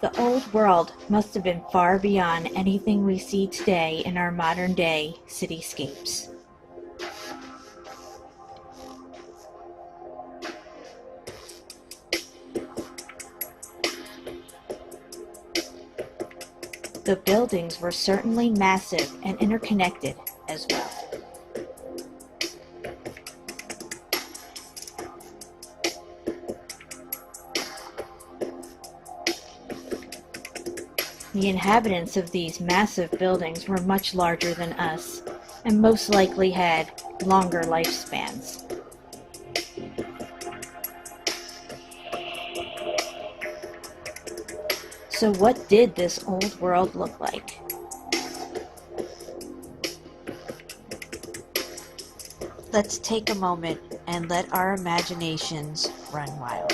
The old world must have been far beyond anything we see today in our modern day cityscapes. The buildings were certainly massive and interconnected as well. The inhabitants of these massive buildings were much larger than us, and most likely had longer lifespans. So what did this old world look like? Let's take a moment and let our imaginations run wild.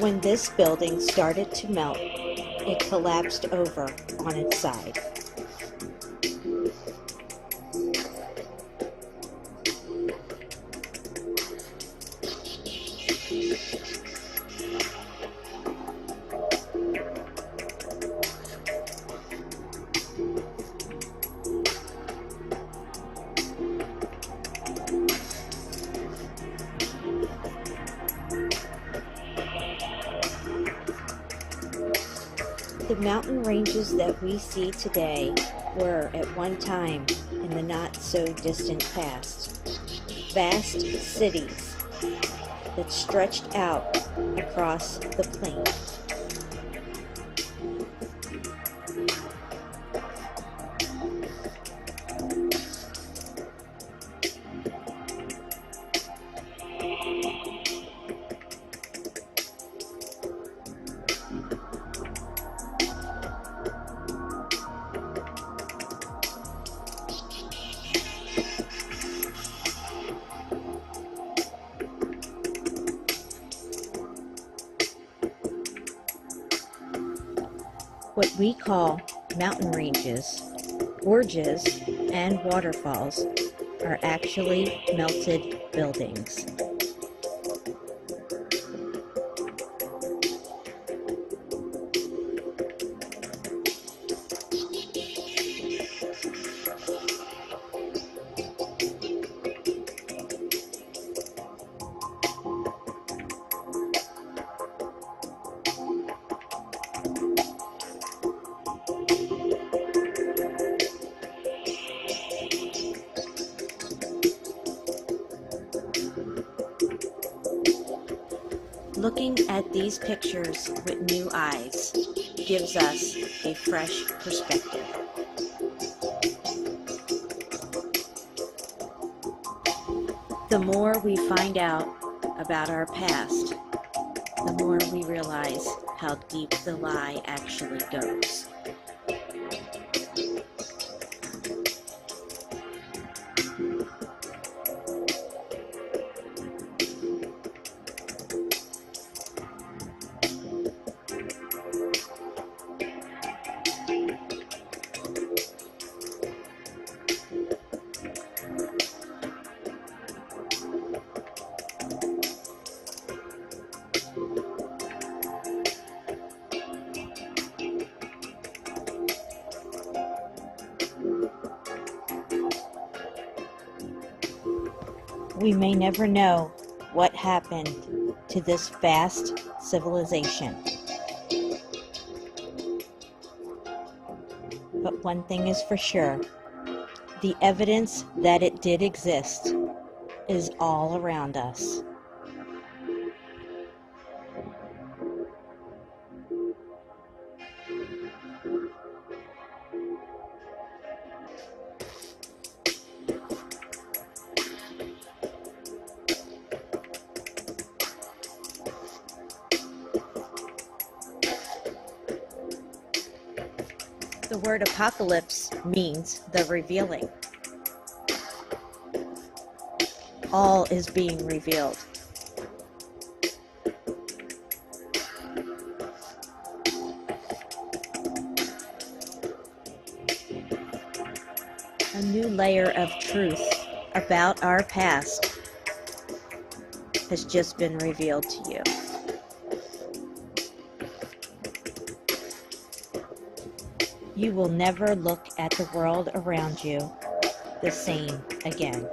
When this building started to melt, it collapsed over on its side. The mountain ranges that we see today were, at one time, in the not-so-distant past, vast cities that stretched out across the plain. What we call mountain ranges, gorges, and waterfalls are actually melted buildings. Looking at these pictures with new eyes gives us a fresh perspective. The more we find out about our past, the more we realize how deep the lie actually goes. We may never know what happened to this vast civilization. But one thing is for sure, the evidence that it did exist is all around us. The word apocalypse means the revealing. All is being revealed. A new layer of truth about our past has just been revealed to you. You will never look at the world around you the same again.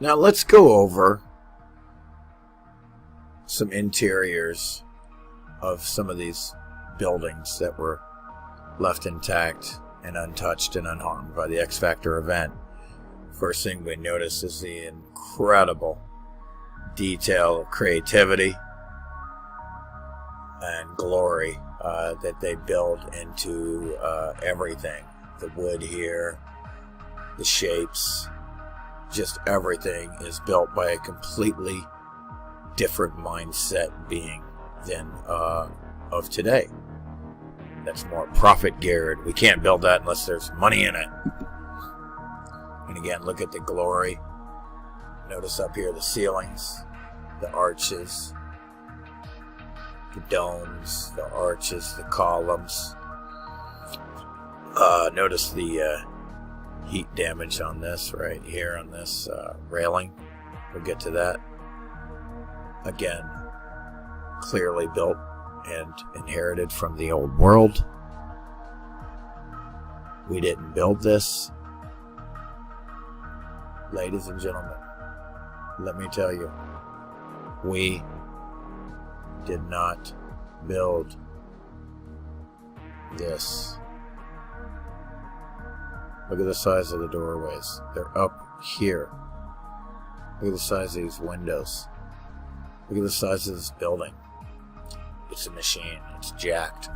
Now let's go over some interiors of some of these buildings that were left intact and untouched and unharmed by the X Factor event. First thing we notice is the incredible detail of creativity and glory that they build into everything. The wood here, the shapes, just everything is built by a completely different mindset being than of today. That's more profit geared. We can't build that unless there's money in it. And again, look at the glory. Notice up here the ceilings, the arches, the domes, the arches, the columns. Notice the heat damage on this right here on this railing. We'll get to that. Again, clearly built and inherited from the old world. We didn't build this. Ladies and gentlemen, let me tell you, we did not build this. Look at the size of the doorways. They're up here. Look at the size of these windows. Look at the size of this building. It's a machine. It's jacked.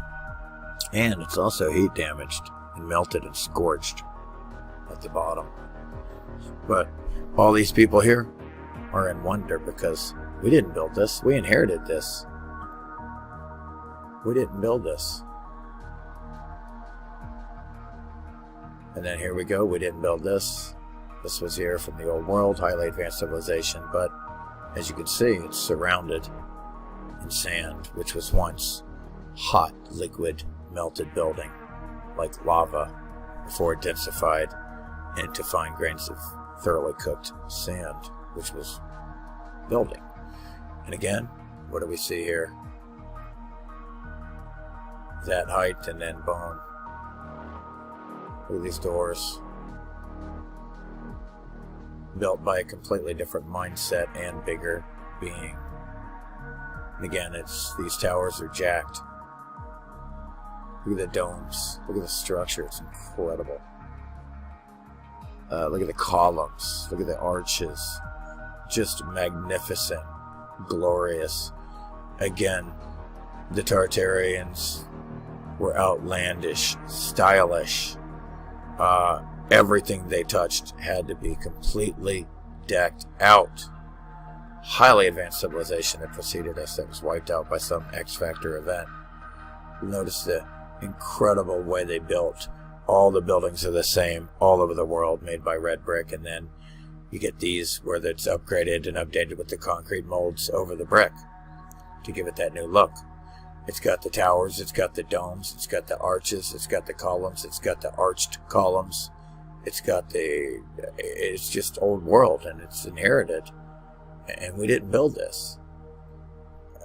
And it's also heat damaged and melted and scorched at the bottom. But all these people here are in wonder because we didn't build this. We inherited this. We didn't build this. And then here we go. We didn't build this. This was here from the old world, highly advanced civilization. But as you can see, it's surrounded in sand, which was once hot, liquid, melted building, like lava, before it densified into fine grains of thoroughly cooked sand, which was building. And again, what do we see here? That height and then bone. Look at these doors. Built by a completely different mindset and bigger being. And again, these towers are jacked. Look at the domes. Look at the structure. It's incredible. Look at the columns. Look at the arches. Just magnificent. Glorious. Again, the Tartarians were outlandish, stylish. Everything they touched had to be completely decked out. Highly advanced civilization that preceded us that was wiped out by some X Factor event. Notice the incredible way they built. All the buildings are the same all over the world, made by red brick, and then you get these where it's upgraded and updated with the concrete molds over the brick to give it that new look. It's got the towers, it's got the domes, it's got the arches, it's got the columns, it's got the arched columns, it's just old world and it's inherited. And we didn't build this.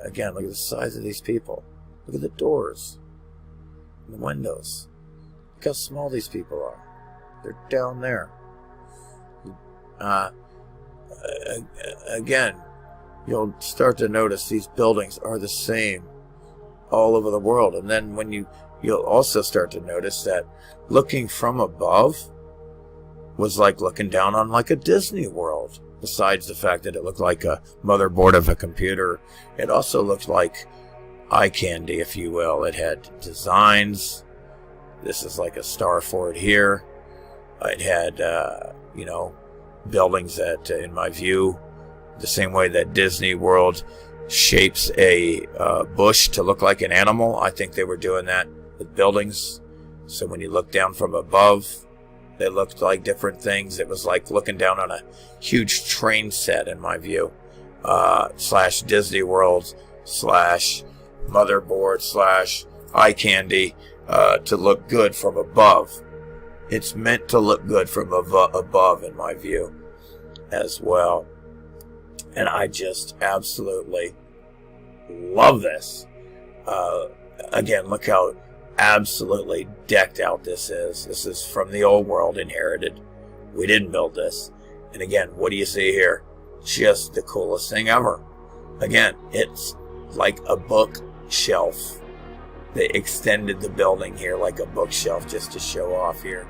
Again, look at the size of these people. Look at the doors, the windows. Look how small these people are. They're down there. Again, you'll start to notice these buildings are the same all over the world. And then when you'll also start to notice that looking from above was like looking down on like a Disney World. Besides the fact that it looked like a motherboard of a computer, it also looked like eye candy, if you will. It had designs. This is like a Starfort here. It had, buildings that, in my view, the same way that Disney World shapes a bush to look like an animal, I think they were doing that with buildings. So when you look down from above, they looked like different things. It was like looking down on a huge train set, in my view, / Disney World / motherboard / eye candy, to look good from above. It's meant to look good from above, in my view, as well. And I just absolutely love this. Again, look how absolutely decked out this is. This is from the old world, inherited. We didn't build this. And again, what do you see here? Just the coolest thing ever. Again, it's like a book bookshelf. They extended the building here like a bookshelf just to show off here.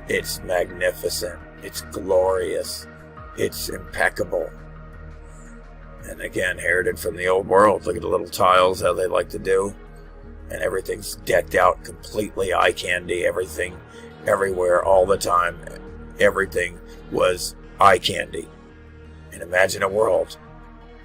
It's magnificent. It's glorious. It's impeccable. And again, inherited from the old world. Look at the little tiles, how they like to do. And everything's decked out completely eye candy. Everything, everywhere, all the time. Everything was eye candy. And imagine a world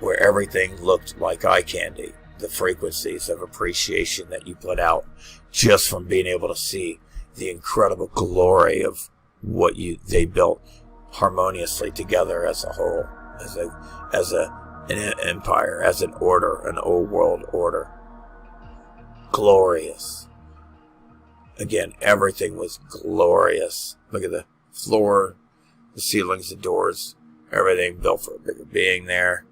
where everything looked like eye candy. The frequencies of appreciation that you put out just from being able to see the incredible glory of what they built harmoniously together as a whole, as an empire, as an order, an old world order. Glorious. Again, everything was glorious. Look at the floor, the ceilings, the doors, everything built for a bigger being there.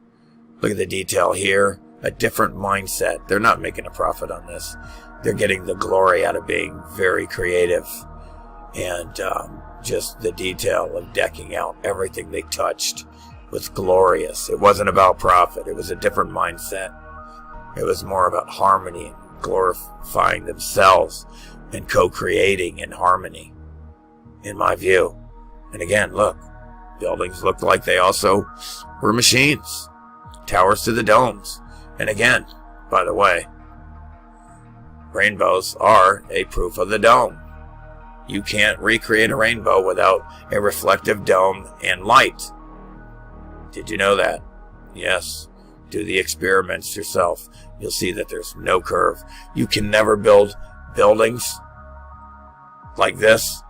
Look at the detail here. A different mindset. They're not making a profit on this. They're getting the glory out of being very creative. And just the detail of decking out everything they touched was glorious. It wasn't about profit. It was a different mindset. It was more about harmony and glorifying themselves and co-creating in harmony, in my view. And again, look, buildings looked like they also were machines. Towers to the domes. And again, by the way, rainbows are a proof of the dome. You can't recreate a rainbow without a reflective dome and light. Did you know that? Yes. Do the experiments yourself. You'll see that there's no curve. You can never build buildings like this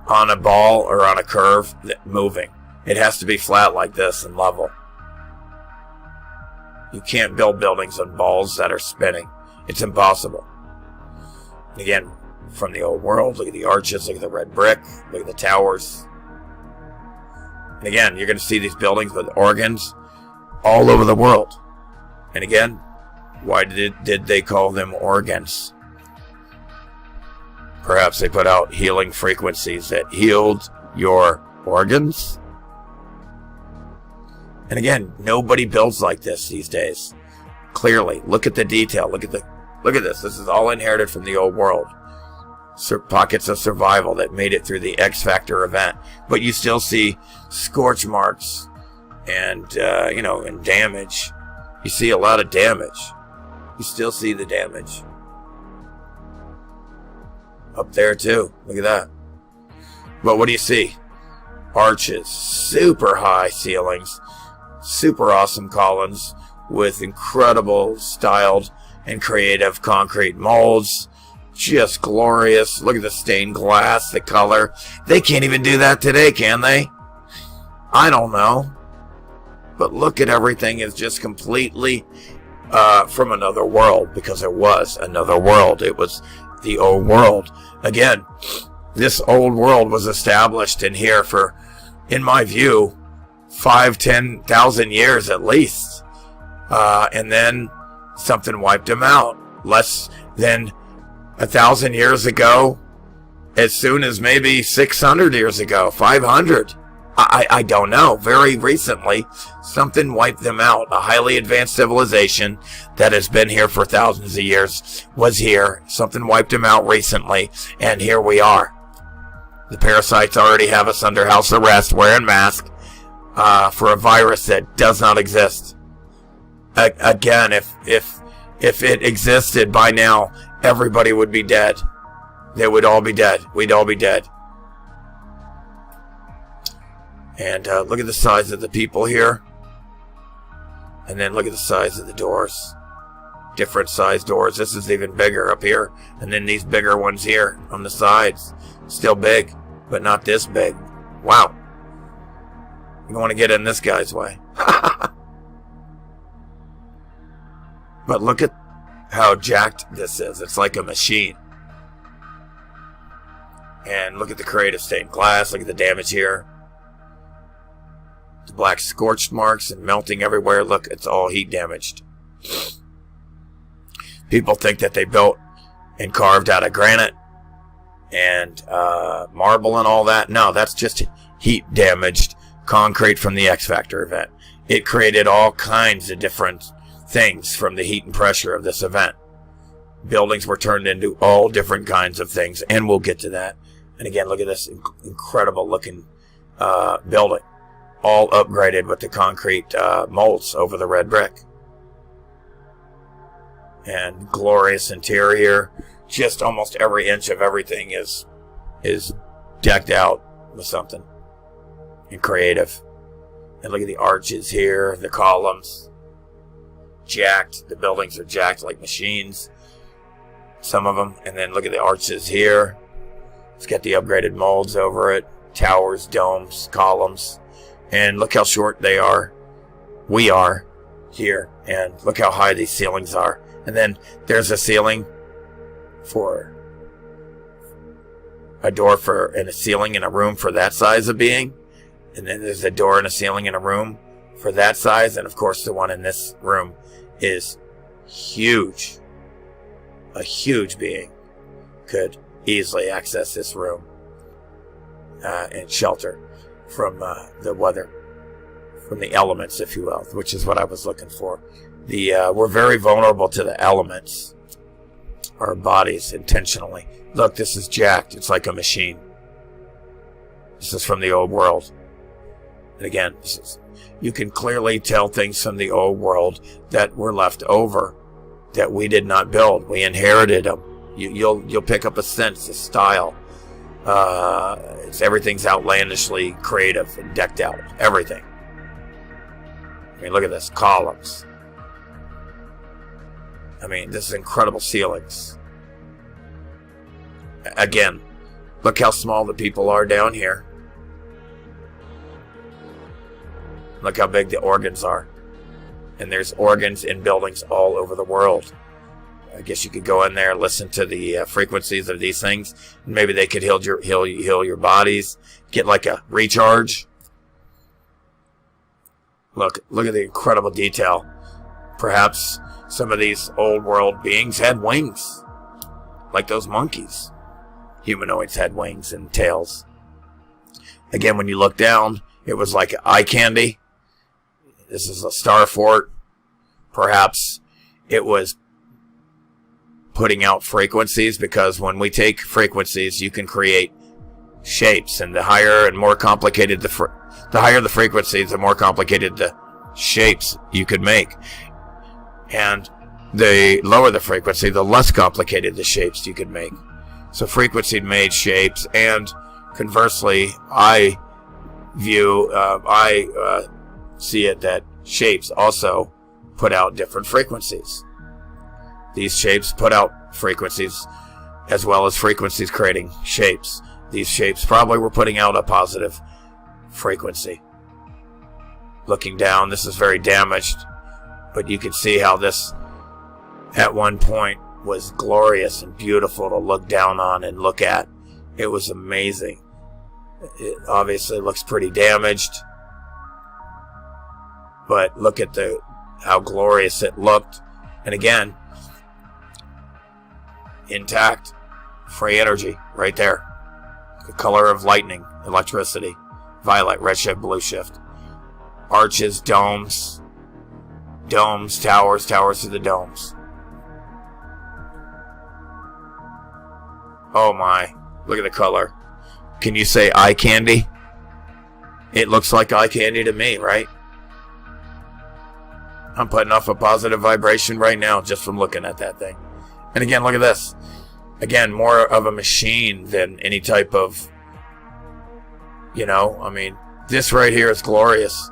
on a ball or on a curve moving. It has to be flat like this and level. You can't build buildings on balls that are spinning. It's impossible. And again, from the old world, look at the arches, look at the red brick, look at the towers. And again, you're going to see these buildings with organs all over the world. And again, why did they call them organs? Perhaps they put out healing frequencies that healed your organs? And again, nobody builds like this these days. Clearly, look at the detail. Look at this. This is all inherited from the old world. Pockets of survival that made it through the X Factor event. But you still see scorch marks and, and damage. You see a lot of damage. You still see the damage. Up there too. Look at that. But what do you see? Arches, super high ceilings, super awesome columns with incredible styled and creative concrete molds. Just glorious. Look at the stained glass, the color. They can't even do that today, can they? I don't know. But look at everything is just completely from another world, because it was another world. It was the old world. Again, this old world was established in here for, in my view, 5,000-10,000 years at least. And then something wiped them out. Less than 1,000 years ago, as soon as maybe 600 years ago, 500. I don't know. Very recently, something wiped them out. A highly advanced civilization that has been here for thousands of years was here. Something wiped them out recently, and here we are. The parasites already have us under house arrest, wearing masks, for a virus that does not exist. Again, if it existed by now, everybody would be dead. They would all be dead. We'd all be dead. And look at the size of the people here. And then look at the size of the doors. Different size doors. This is even bigger up here. And then these bigger ones here on the sides. Still big, but not this big. Wow. You want to get in this guy's way. But look at how jacked this is. It's like a machine. And look at the creative stained glass. Look at the damage here. The black scorched marks and melting everywhere. Look, it's all heat damaged. People think that they built and carved out of granite and marble and all that. No, that's just heat damaged concrete from the X Factor event. It created all kinds of different things from the heat and pressure of this event. Buildings were turned into all different kinds of things, and we'll get to that. And again, look at this incredible looking building, all upgraded with the concrete molds over the red brick. And glorious interior. Just almost every inch of everything is decked out with something and creative. And look at the arches here, the columns. Jacked. The buildings are jacked like machines. Some of them. And then look at the arches here. It's got the upgraded molds over it. Towers, domes, columns. And look how short they are. We are here. And look how high these ceilings are. And then there's a ceiling for a door for and a ceiling in a room for that size of being. And then there's a door and a ceiling in a room for that size. And of course the one in this room is huge. A huge being could easily access this room and shelter from the weather, from the elements, if you will, which is what I was looking for. We're very vulnerable to the elements, our bodies, intentionally. Look, this is jacked. It's like a machine. This is from the old world. And again, you can clearly tell things from the old world that were left over, that we did not build. We inherited them. You'll pick up a sense, a style. Everything's outlandishly creative and decked out. Everything. I mean, look at this. Columns. I mean, this is incredible ceilings. Again, look how small the people are down here. Look how big the organs are. And there's organs in buildings all over the world. I guess you could go in there and listen to the frequencies of these things. Maybe they could heal your bodies. Get like a recharge. Look at the incredible detail. Perhaps some of these old world beings had wings. Like those monkeys. Humanoids had wings and tails. Again, when you look down, it was like eye candy. This is a star fort. Perhaps it was putting out frequencies, because when we take frequencies, you can create shapes. And the higher and more complicated the higher the frequencies, the more complicated the shapes you could make. And the lower the frequency, the less complicated the shapes you could make. So frequency made shapes, and conversely, I see it that shapes also put out different frequencies. These shapes put out frequencies, as well as frequencies creating shapes. These shapes probably were putting out a positive frequency. Looking down, this is very damaged, but you can see how this at one point was glorious and beautiful to look down on and look at. It was amazing. It obviously looks pretty damaged, but look at how glorious it looked. And again, intact, free energy right there. The color of lightning, electricity, violet, redshift, blue shift. Arches, domes, towers to the domes. Oh my, look at the color. Can you say eye candy? It looks like eye candy to me, right? I'm putting off a positive vibration right now just from looking at that thing. And again, look at this. Again, more of a machine than any type of, I mean, this right here is glorious.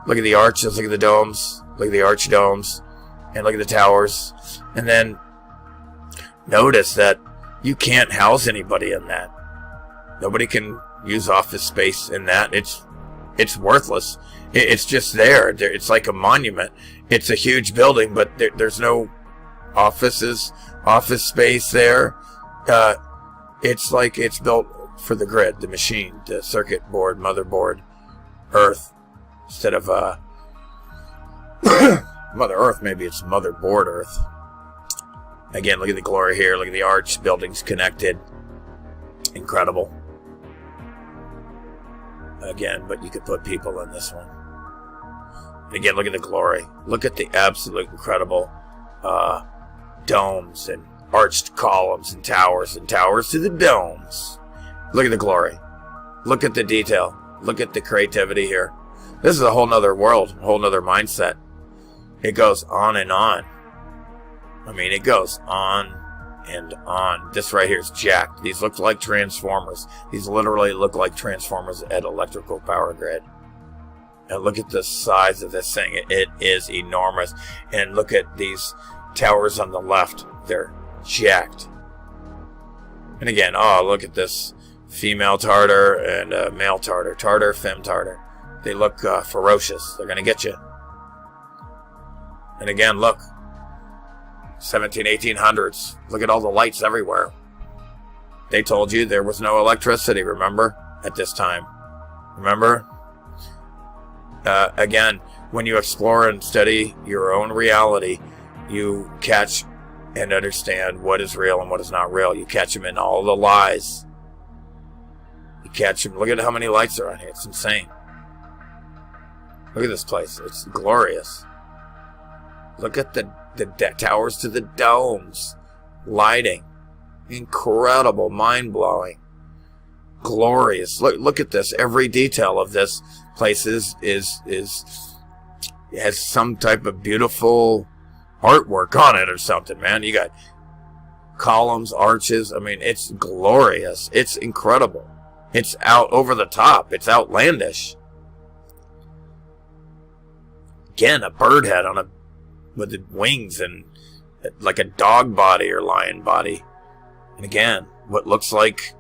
Look at the arches, look at the domes, look at the arch domes, and look at the towers. And then notice that you can't house anybody in that. Nobody can use office space in that. It's worthless. It's just there. It's like a monument. It's a huge building, but there's no office space there. It's like it's built for the grid, the machine, the circuit board, motherboard, Earth, instead of Mother Earth. Maybe it's motherboard Earth. Again, look at the glory here. Look at the arch, buildings connected. Incredible. Again, but you could put people in this one. Again, look at the glory. Look at the absolute incredible domes and arched columns and towers to the domes. Look at the glory. Look at the detail. Look at the creativity here. This is a whole nother world, a whole nother mindset. It goes on and on. I mean, it goes on and on. This right here is jacked. These look like transformers. These literally look like transformers at electrical power grid. And look at the size of this thing. It is enormous. And look at these towers on the left. They're jacked. And again, oh, look at this female Tartar and male Tartar. Tartar, femme Tartar. They look ferocious. They're going to get you. And again, look. 1800s. Look at all the lights everywhere. They told you there was no electricity, remember? At this time. Remember? Again, when you explore and study your own reality, you catch and understand what is real and what is not real. You catch them in all the lies. You catch them. Look at how many lights are on here. It's insane. Look at this place. It's glorious. Look at the towers to the domes. Lighting. Incredible. Mind-blowing. Glorious. Look at this. Every detail of this place has some type of beautiful artwork on it or something, man. You got columns, arches. I mean, it's glorious. It's incredible. It's out over the top. It's outlandish. Again, a bird head on with the wings and like a dog body or lion body. And again, what looks like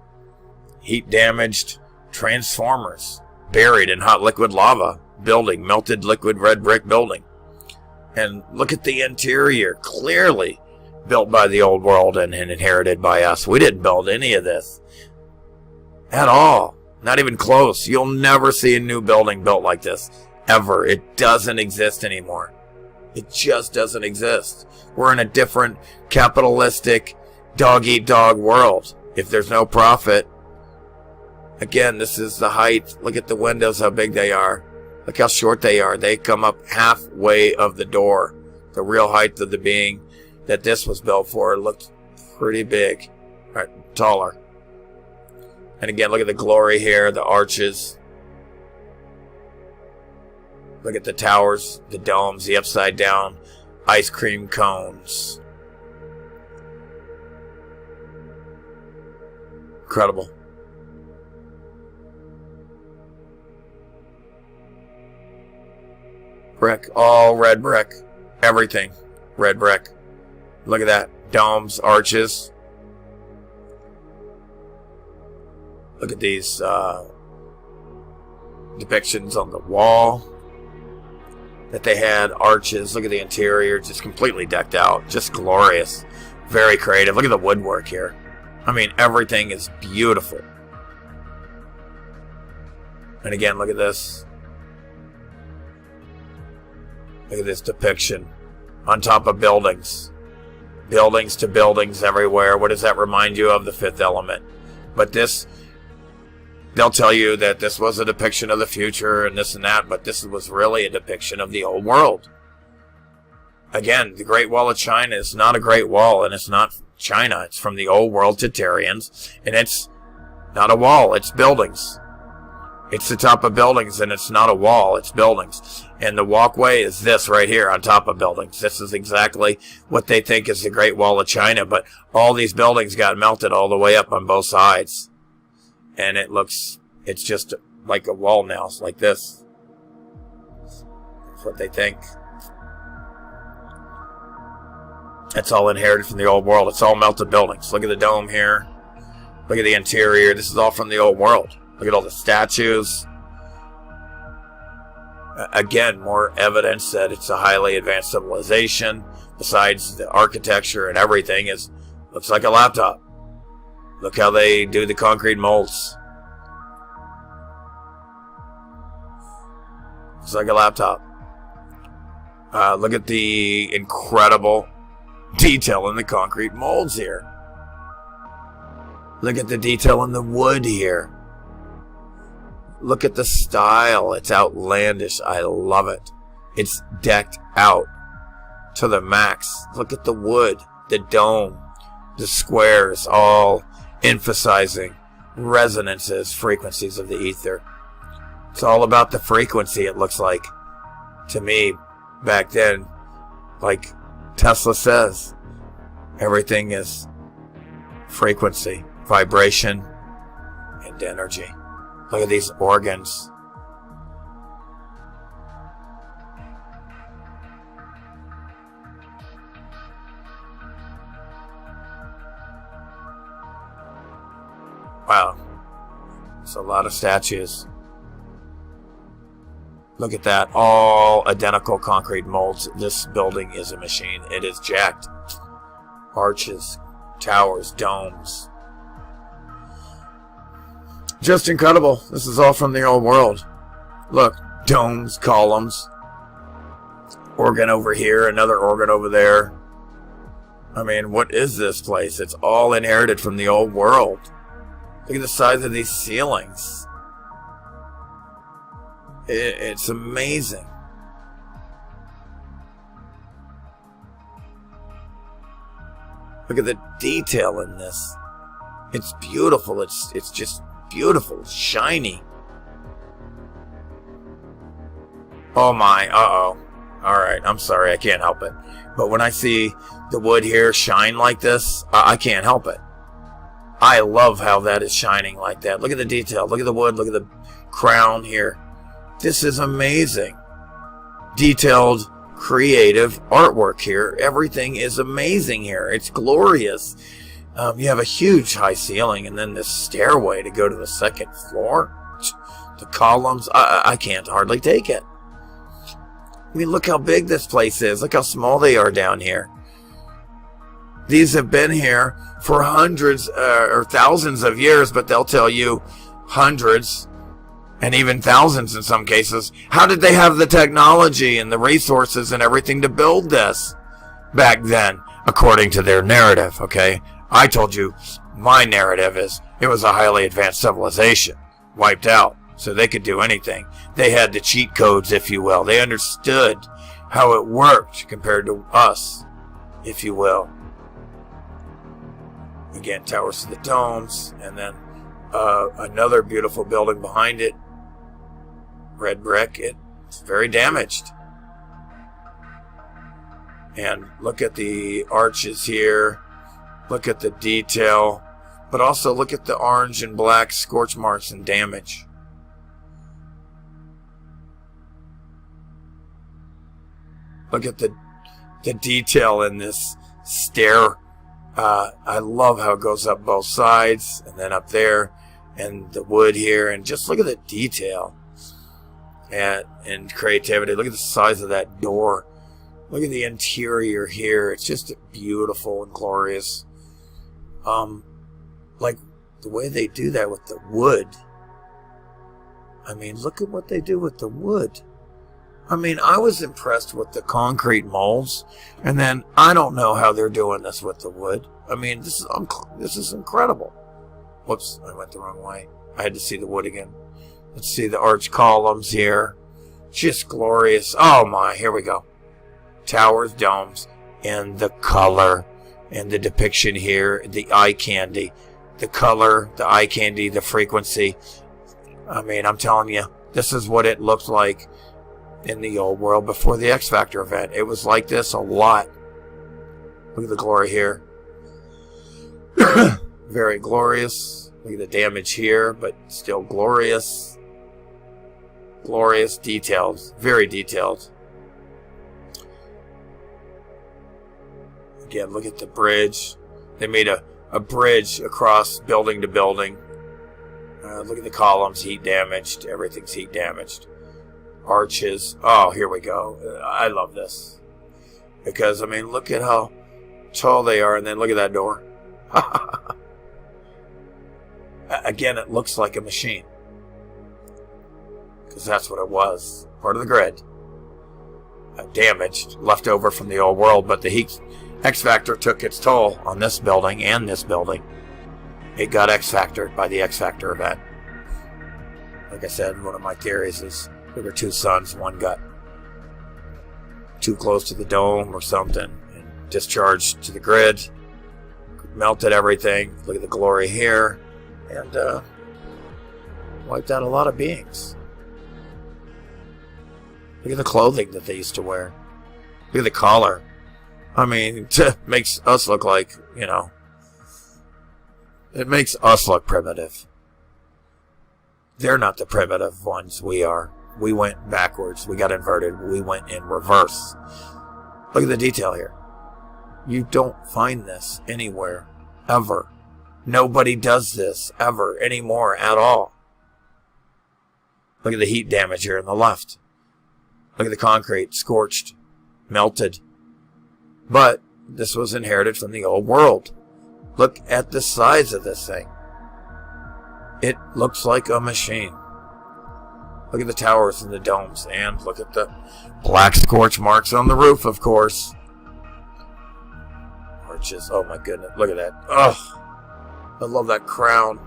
heat damaged transformers buried in hot liquid lava building, melted liquid red brick building. And look at the interior, clearly built by the old world and inherited by us. We didn't build any of this at all. Not even close. You'll never see a new building built like this. Ever. It doesn't exist anymore. It just doesn't exist. We're in a different capitalistic dog-eat-dog world. If there's no profit, again, this is the height. Look at the windows, how big they are. Look how short they are. They come up halfway of the door. The real height of the being that this was built for looked pretty big. Right, taller. And again, look at the glory here, the arches. Look at the towers, the domes, the upside down ice cream cones. Incredible. Brick, all red brick. Everything red brick. Look at that. Domes, arches. Look at these depictions on the wall that they had. Arches. Look at the interior. Just completely decked out. Just glorious. Very creative. Look at the woodwork here. I mean, everything is beautiful. And again, look at this. Look at this depiction on top of buildings. Buildings to buildings everywhere. What does that remind you of? The Fifth Element. But this, they'll tell you that this was a depiction of the future and this and that, but this was really a depiction of the old world. Again, the Great Wall of China is not a Great Wall, and it's not China. It's from the old world Tatarians, and it's not a wall, it's buildings. It's the top of buildings, and it's not a wall, it's buildings. And the walkway is this right here on top of buildings. This is exactly what they think is the Great Wall of China, but all these buildings got melted all the way up on both sides. And it's just like a wall now, it's like this. That's what they think. It's all inherited from the old world. It's all melted buildings. Look at the dome here. Look at the interior. This is all from the old world. Look at all the statues. Again, more evidence that it's a highly advanced civilization. Besides the architecture and everything, looks like a laptop. Look how they do the concrete molds. Looks like a laptop. Look at the incredible detail in the concrete molds here. Look at the detail in the wood here. Look at the style. It's outlandish. I love it. It's decked out to the max. Look at the wood, the dome, the squares, all emphasizing resonances, frequencies of the ether. It's all about the frequency, it looks like. To me, back then, like Tesla says, everything is frequency, vibration, and energy. Look at these organs. Wow. It's a lot of statues. Look at that. All identical concrete molds. This building is a machine. It is jacked. Arches, towers, domes. Just incredible. This is all from the old world. Look, domes, columns. Organ over here, another organ over there. I mean, what is this place? It's all inherited from the old world. Look at the size of these ceilings. It's amazing. Look at the detail in this. It's beautiful. It's just beautiful. It's shiny. Oh my. Uh-oh. Alright, I'm sorry. I can't help it. But when I see the wood here shine like this, I can't help it. I love how that is shining like that. Look at the detail. Look at the wood. Look at the crown here. This is amazing. Detailed, creative artwork here. Everything is amazing here. It's glorious. You have a huge high ceiling and then this stairway to go to the second floor. The columns, I can't hardly take it. I mean, look how big this place is. Look how small they are down here. These have been here for hundreds or thousands of years, but they'll tell you hundreds and even thousands in some cases. How did they have the technology and the resources and everything to build this back then, according to their narrative, okay? I told you my narrative is it was a highly advanced civilization, wiped out, so they could do anything. They had the cheat codes, if you will. They understood how it worked compared to us, if you will. Again, towers to the domes, and then another beautiful building behind it. Red brick. It's very damaged. And look at the arches here. Look at the detail. But also look at the orange and black scorch marks and damage. Look at the detail in this stair. I love how it goes up both sides and then up there and the wood here, and just look at the detail and creativity. Look at the size of that door. Look at the interior here. It's just beautiful and glorious. Like the way they do that with the wood. I mean, look at what they do with the wood. I mean, I was impressed with the concrete molds, and then I don't know how they're doing this with the wood. I mean, this is incredible. Whoops, I went the wrong way. I had to see the wood again. Let's see the arch columns here. Just glorious. Oh my, here we go. Towers, domes, and the color, and the depiction here, the eye candy. The color, the eye candy, the frequency. I mean, I'm telling you, this is what it looked like in the old world before the X Factor event. It was like this a lot. Look at the glory here. Very glorious. Look at the damage here, but still glorious. Glorious, detailed, very detailed. Again, look at the bridge. They made a bridge across building to building. Look at the columns, heat damaged. Everything's heat damaged. Arches. Oh, here we go. I love this. Because, I mean, look at how tall they are, and then look at that door. Again, it looks like a machine. Because that's what it was. Part of the grid. Damaged, left over from the old world, but the heat X Factor took its toll on this building and this building. It got X Factored by the X Factor event. Like I said, one of my theories is there were two suns. One got too close to the dome or something and discharged to the grid. Melted everything. Look at the glory here. And wiped out a lot of beings. Look at the clothing that they used to wear. Look at the collar. I mean, it makes us look like, it makes us look primitive. They're not the primitive ones. We are. We went backwards. We got inverted. We went in reverse. Look at the detail here. You don't find this anywhere, ever. Nobody does this, ever, anymore, at all. Look at the heat damage here on the left. Look at the concrete, scorched, melted. But this was inherited from the old world. Look at the size of this thing. It looks like a machine. Look at the towers and the domes. And look at the black scorch marks on the roof, of course. Arches. Oh my goodness. Look at that. Ugh. I love that crown.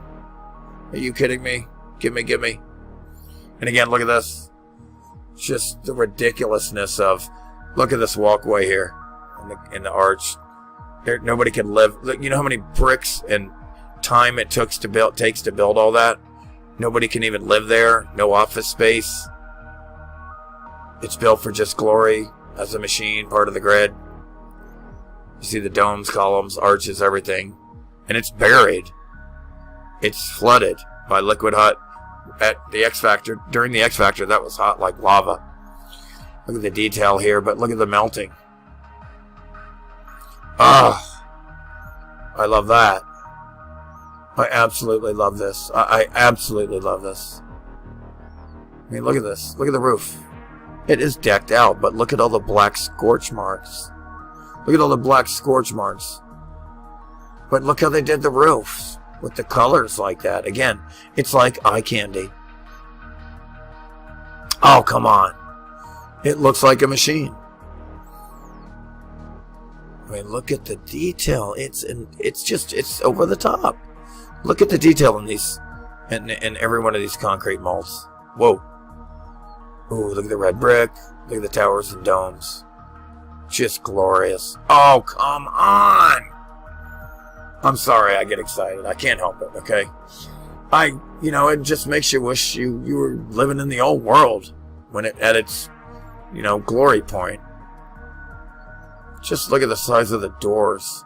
Are you kidding me? Gimme. And again, look at this. Just the ridiculousness of, look at this walkway here in the arch. There, nobody can live. Look, you know how many bricks and time it takes to build all that? Nobody can even live there. No office space. It's built for just glory as a machine, part of the grid. You see the domes, columns, arches, everything. And it's buried. It's flooded by liquid hot at the X Factor. During the X Factor, that was hot like lava. Look at the detail here, but look at the melting. I love that. I absolutely love this. I absolutely love this. I mean, look at this. Look at the roof. It is decked out, but look at all the black scorch marks. Look at all the black scorch marks. But look how they did the roofs with the colors like that. Again, it's like eye candy. Oh, come on. It looks like a machine. I mean, look at the detail. It's over the top. Look at the detail in these, in every one of these concrete molds. Whoa. Ooh, look at the red brick. Look at the towers and domes. Just glorious. Oh, come on. I'm sorry, I get excited. I can't help it, okay? It just makes you wish you were living in the old world when it at its, glory point. Just look at the size of the doors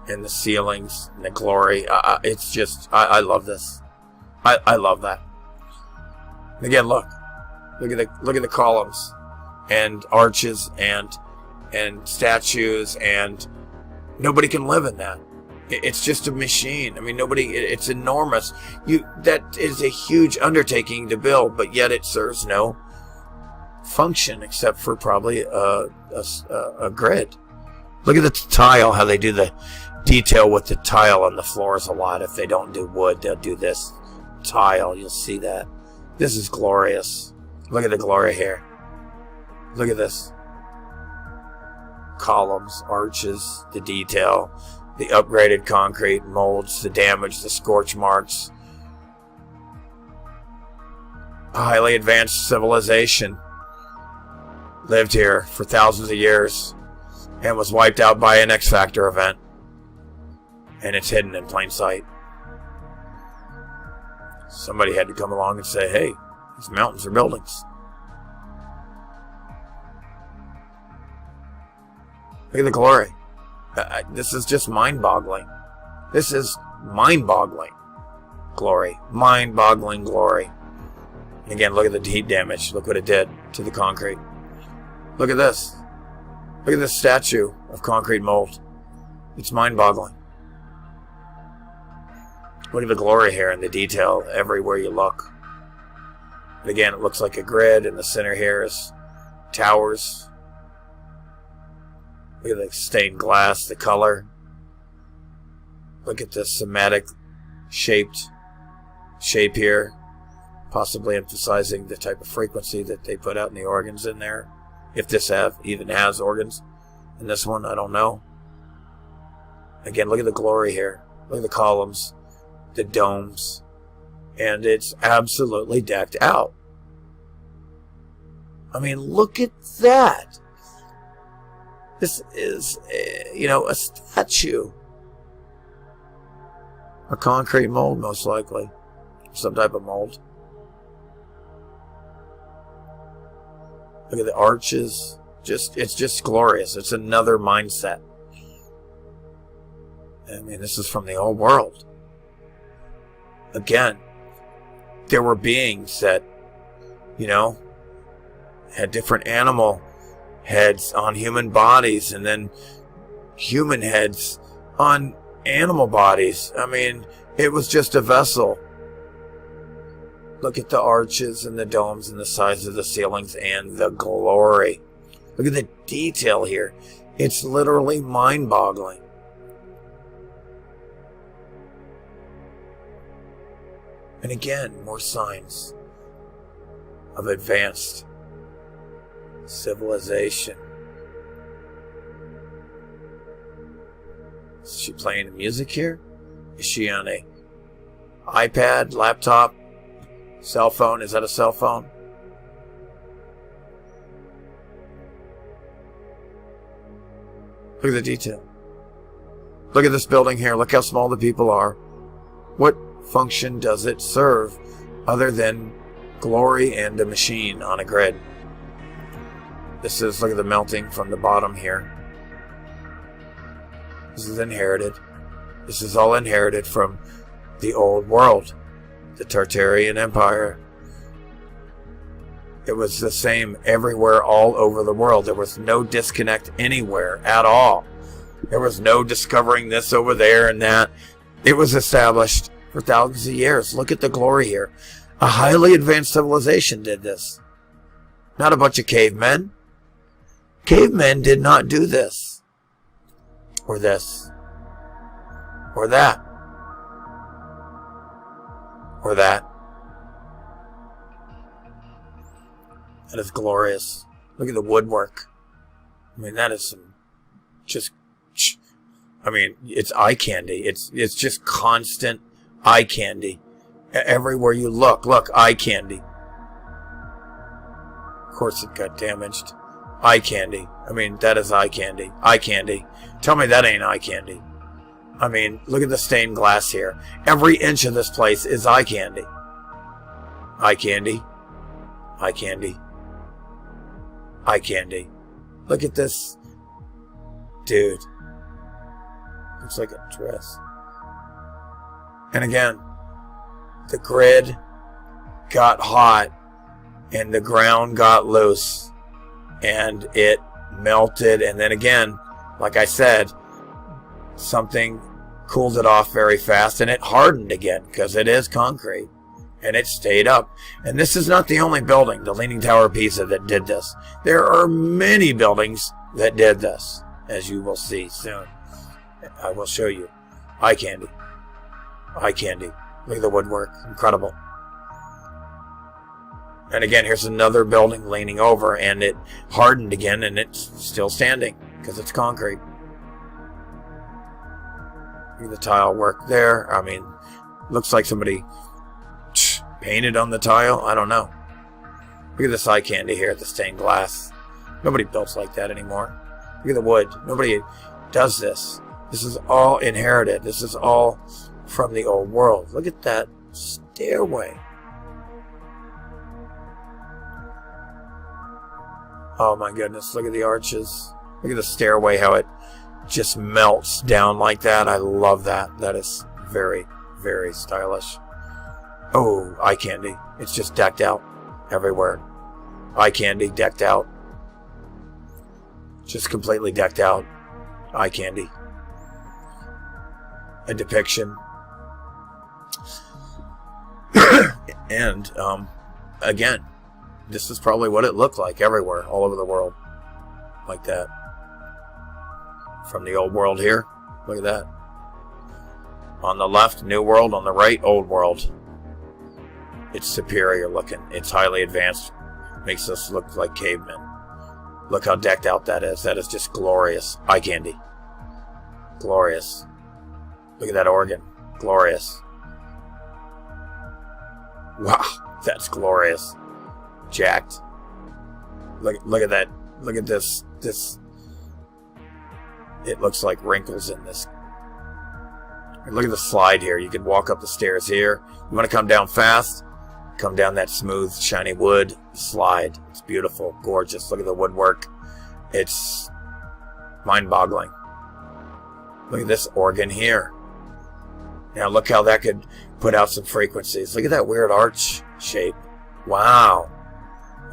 and the ceilings and the glory. It's just, I love this. I love that. And again, look at the columns and arches and statues, and nobody can live in that. It's just a machine. I mean, it's enormous. That is a huge undertaking to build, but yet it serves no function except for probably a grid. Look at the tile, how they do the detail with the tile on the floors a lot. If they don't do wood, they'll do this tile. You'll see that. This is glorious. Look at the glory here. Look at this. Columns, arches, the detail, the upgraded concrete molds, the damage, the scorch marks. A highly advanced civilization lived here for thousands of years and was wiped out by an X Factor event. And it's hidden in plain sight. Somebody had to come along and say, hey, these mountains are buildings. Look at the glory. This is just mind-boggling. This is mind-boggling glory. Mind-boggling glory. And again, look at the heat damage. Look what it did to the concrete. Look at this. Look at this statue of concrete mold. It's mind-boggling. Look at the glory here and the detail everywhere you look. And again, it looks like a grid. In the center here is towers. Look at the stained glass, the color. Look at the somatic shape here, possibly emphasizing the type of frequency that they put out in the organs in there. If this even has organs. In this one, I don't know. Again, look at the glory here. Look at the columns, the domes, and it's absolutely decked out. I mean, look at that. This is, a statue. A concrete mold, most likely. Some type of mold. Look at the arches. It's just glorious. It's another mindset. I mean, this is from the old world. Again, there were beings that, had different animal heads on human bodies, and then human heads on animal bodies. I mean, it was just a vessel. Look at the arches and the domes and the size of the ceilings and the glory. Look at the detail here. It's literally mind-boggling. And again, more signs of advanced civilization. Is she playing music here? Is she on a iPad, laptop, cell phone? Is that a cell phone? Look at the detail. Look at this building here. Look how small the people are. What function does it serve other than glory and a machine on a grid? This is, look at the melting from the bottom here. This is inherited. This is all inherited from the old world, the Tartarian Empire. It was the same everywhere, all over the world. There was no disconnect anywhere at all. There was no discovering this over there and that. It was established for thousands of years. Look at the glory here. A highly advanced civilization did this. Not a bunch of cavemen. Cavemen did not do this. Or this. Or that. Or that. That is glorious. Look at the woodwork. I mean, that is some it's eye candy. It's just constant eye candy. Everywhere you look, eye candy. Of course it got damaged. Eye candy. I mean, that is eye candy. Eye candy. Tell me that ain't eye candy. I mean, look at the stained glass here. Every inch of this place is eye candy. Eye candy. Eye candy. Eye candy. Look at this. Dude. Looks like a dress. And again, the grid got hot and the ground got loose and it melted. And then again, like I said, something cooled it off very fast and it hardened again because it is concrete. And it stayed up. And this is not the only building, the Leaning Tower of Pisa, that did this. There are many buildings that did this, as you will see soon. I will show you. Eye candy. Eye candy. Look at the woodwork. Incredible. And again, here's another building leaning over, and it hardened again, and it's still standing because it's concrete. Look at the tile work there. I mean, looks like somebody painted on the tile. I don't know. Look at this eye candy here, the stained glass. Nobody builds like that anymore. Look at the wood. Nobody does this. This is all inherited. This is all from the old world. Look at that stairway. Oh my goodness. Look at the arches. Look at the stairway, how it just melts down like that. I love that. That is very, very stylish. Oh, eye candy. It's just decked out everywhere. Eye candy decked out. Just completely decked out. Eye candy. A depiction. And, again, this is probably what it looked like everywhere, all over the world. Like that. From the old world here. Look at that. On the left, new world. On the right, old world. It's superior looking. It's highly advanced. Makes us look like cavemen. Look how decked out that is. That is just glorious. Eye candy. Glorious. Look at that organ. Glorious. Wow. That's glorious. Jacked. Look at that. Look at this. It looks like wrinkles in this. Look at the slide here. You can walk up the stairs here. You want to come down fast? Come down that smooth, shiny wood slide. It's beautiful, gorgeous. Look at the woodwork. It's mind-boggling. Look at this organ here. Now look how that could put out some frequencies. Look at that weird arch shape. Wow.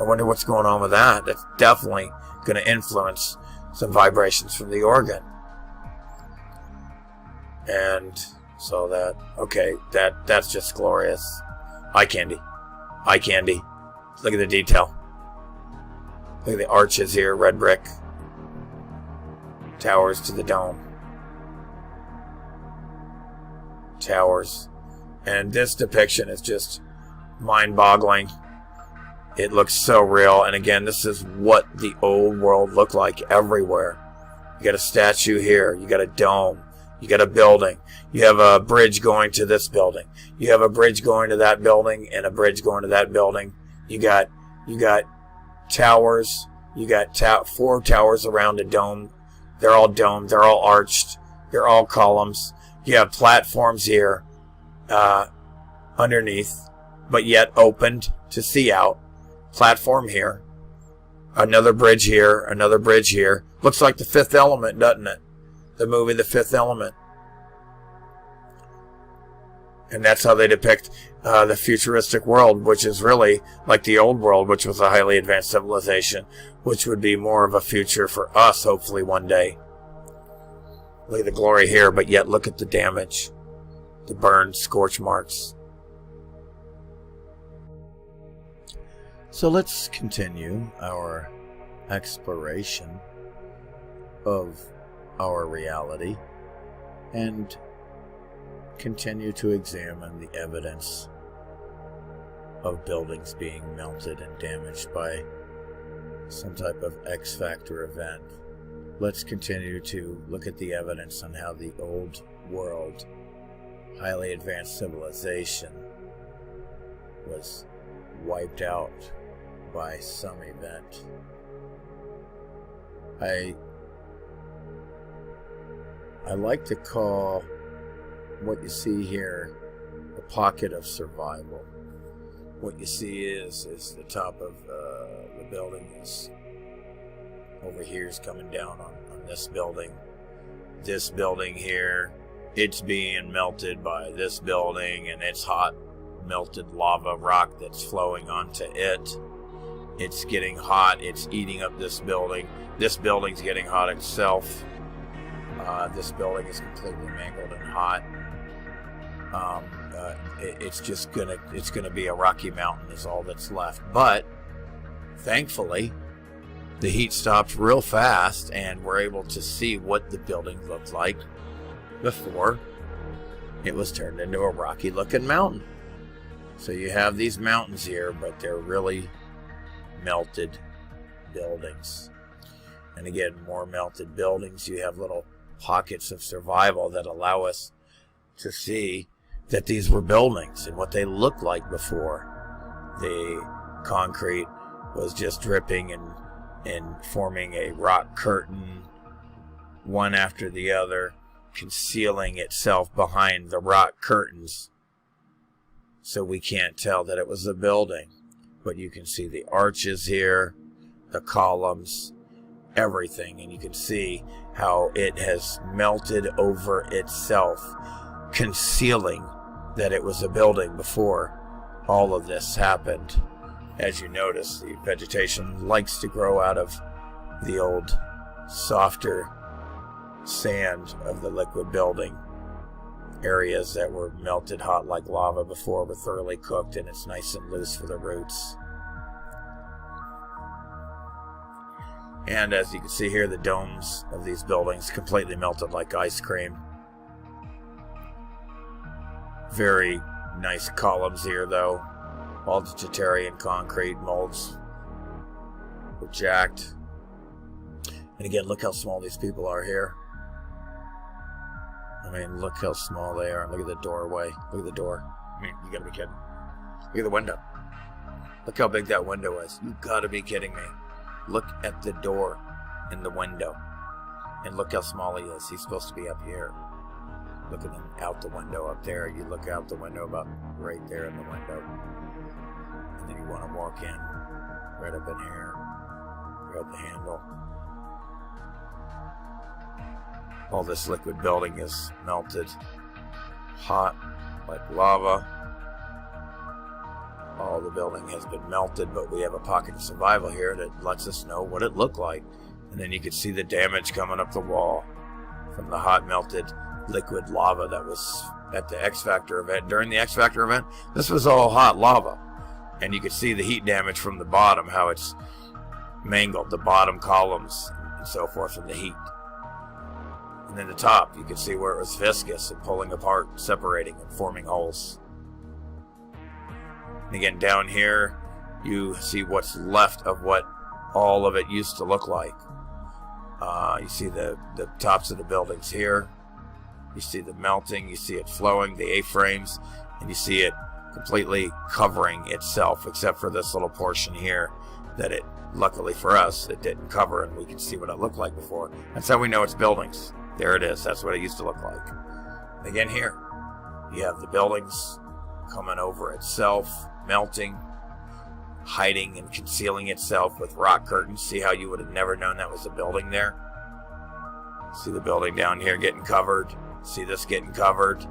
I wonder what's going on with that. That's definitely going to influence some vibrations from the organ. And so that, okay, that's just glorious. Eye candy. Eye candy. Look at the detail. Look at the arches here, red brick. Towers to the dome. Towers. And this depiction is just mind-boggling. It looks so real. And again, this is what the old world looked like everywhere. You got a statue here. You got a dome. You got a building. You have a bridge going to this building. You have a bridge going to that building and a bridge going to that building. You got towers. You got 4 towers around a dome. They're all domed. They're all arched. They're all columns. You have platforms here underneath, but yet opened to see out. Platform here. Another bridge here. Another bridge here. Looks like The Fifth Element, doesn't it? The movie The Fifth Element. And that's how they depict the futuristic world, which is really like the old world, which was a highly advanced civilization, which would be more of a future for us, hopefully one day. Look at the glory here, but yet look at the damage. The burned scorch marks. So let's continue our exploration of our reality and continue to examine the evidence of buildings being melted and damaged by some type of X-factor event. Let's continue to look at the evidence on how the old world, highly advanced civilization, was wiped out by some event. I like to call what you see here a pocket of survival. What you see is the top of the building is over here is coming down on this building. This building here, it's being melted by this building, and it's hot melted lava rock that's flowing onto it. It's getting hot. It's eating up this building. This building's getting hot itself. This building is completely mangled and hot. It's gonna be a rocky mountain is all that's left. But thankfully, the heat stopped real fast, and we're able to see what the building looked like before it was turned into a rocky-looking mountain. So you have these mountains here, but they're really melted buildings. And again, more melted buildings. You have little pockets of survival that allow us to see that these were buildings and what they looked like before. The concrete was just dripping and forming a rock curtain, one after the other, concealing itself behind the rock curtains. So we can't tell that it was a building. But you can see the arches here, the columns, everything. And you can see how it has melted over itself, concealing that it was a building before all of this happened. As you notice, the vegetation likes to grow out of the old, softer sand of the liquid building. Areas that were melted hot like lava before were thoroughly cooked, and it's nice and loose for the roots. And as you can see here, the domes of these buildings completely melted like ice cream. Very nice columns here, though. All vegetarian concrete molds were jacked. And again, look how small these people are here. I mean, look how small they are. Look at the doorway. Look at the door. I mean, you gotta be kidding. Look at the window. Look how big that window is. You gotta be kidding me. look at the door in the window. And look how small he is. He's supposed to be up here. Looking out the window up there. You look out the window about right there in the window. And then you want to walk in. Right up in here. Grab the handle. All this liquid building is melted. Hot like lava. All the building has been melted, but we have a pocket of survival here that lets us know what it looked like. And then you could see the damage coming up the wall from the hot melted liquid lava that was at the X Factor event. During the X Factor event, this was all hot lava. And you could see the heat damage from the bottom, how it's mangled the bottom columns and so forth from the heat. And then the top, you could see where it was viscous and pulling apart, separating and forming holes. And again, down here, you see what's left of what all of it used to look like. You see the tops of the buildings here. You see the melting, you see it flowing, the A-frames, and you see it completely covering itself, except for this little portion here that it, luckily for us, it didn't cover, and we can see what it looked like before. That's how we know it's buildings. There it is. That's what it used to look like. And again here, you have the buildings coming over itself, melting, hiding and concealing itself with rock curtains. See how you would have never known that was a building there? See the building down here getting covered. See this getting covered.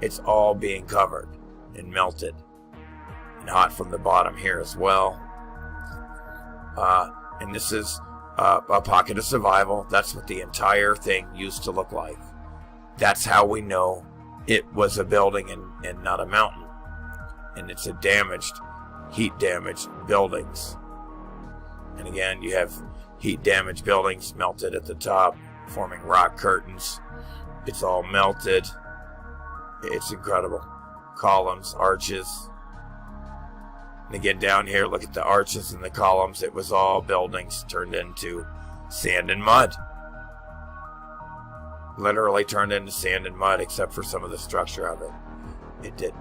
It's all being covered and melted and hot from the bottom here as well. And this is a pocket of survival. That's what the entire thing used to look like. That's how we know it was a building and not a mountain. And it's a damaged, heat damaged buildings. And again, you have heat damaged buildings melted at the top, forming rock curtains. It's all melted. It's incredible. Columns, arches. And again, down here, look at the arches and the columns. It was all buildings turned into sand and mud. Literally turned into sand and mud, except for some of the structure of it. It didn't.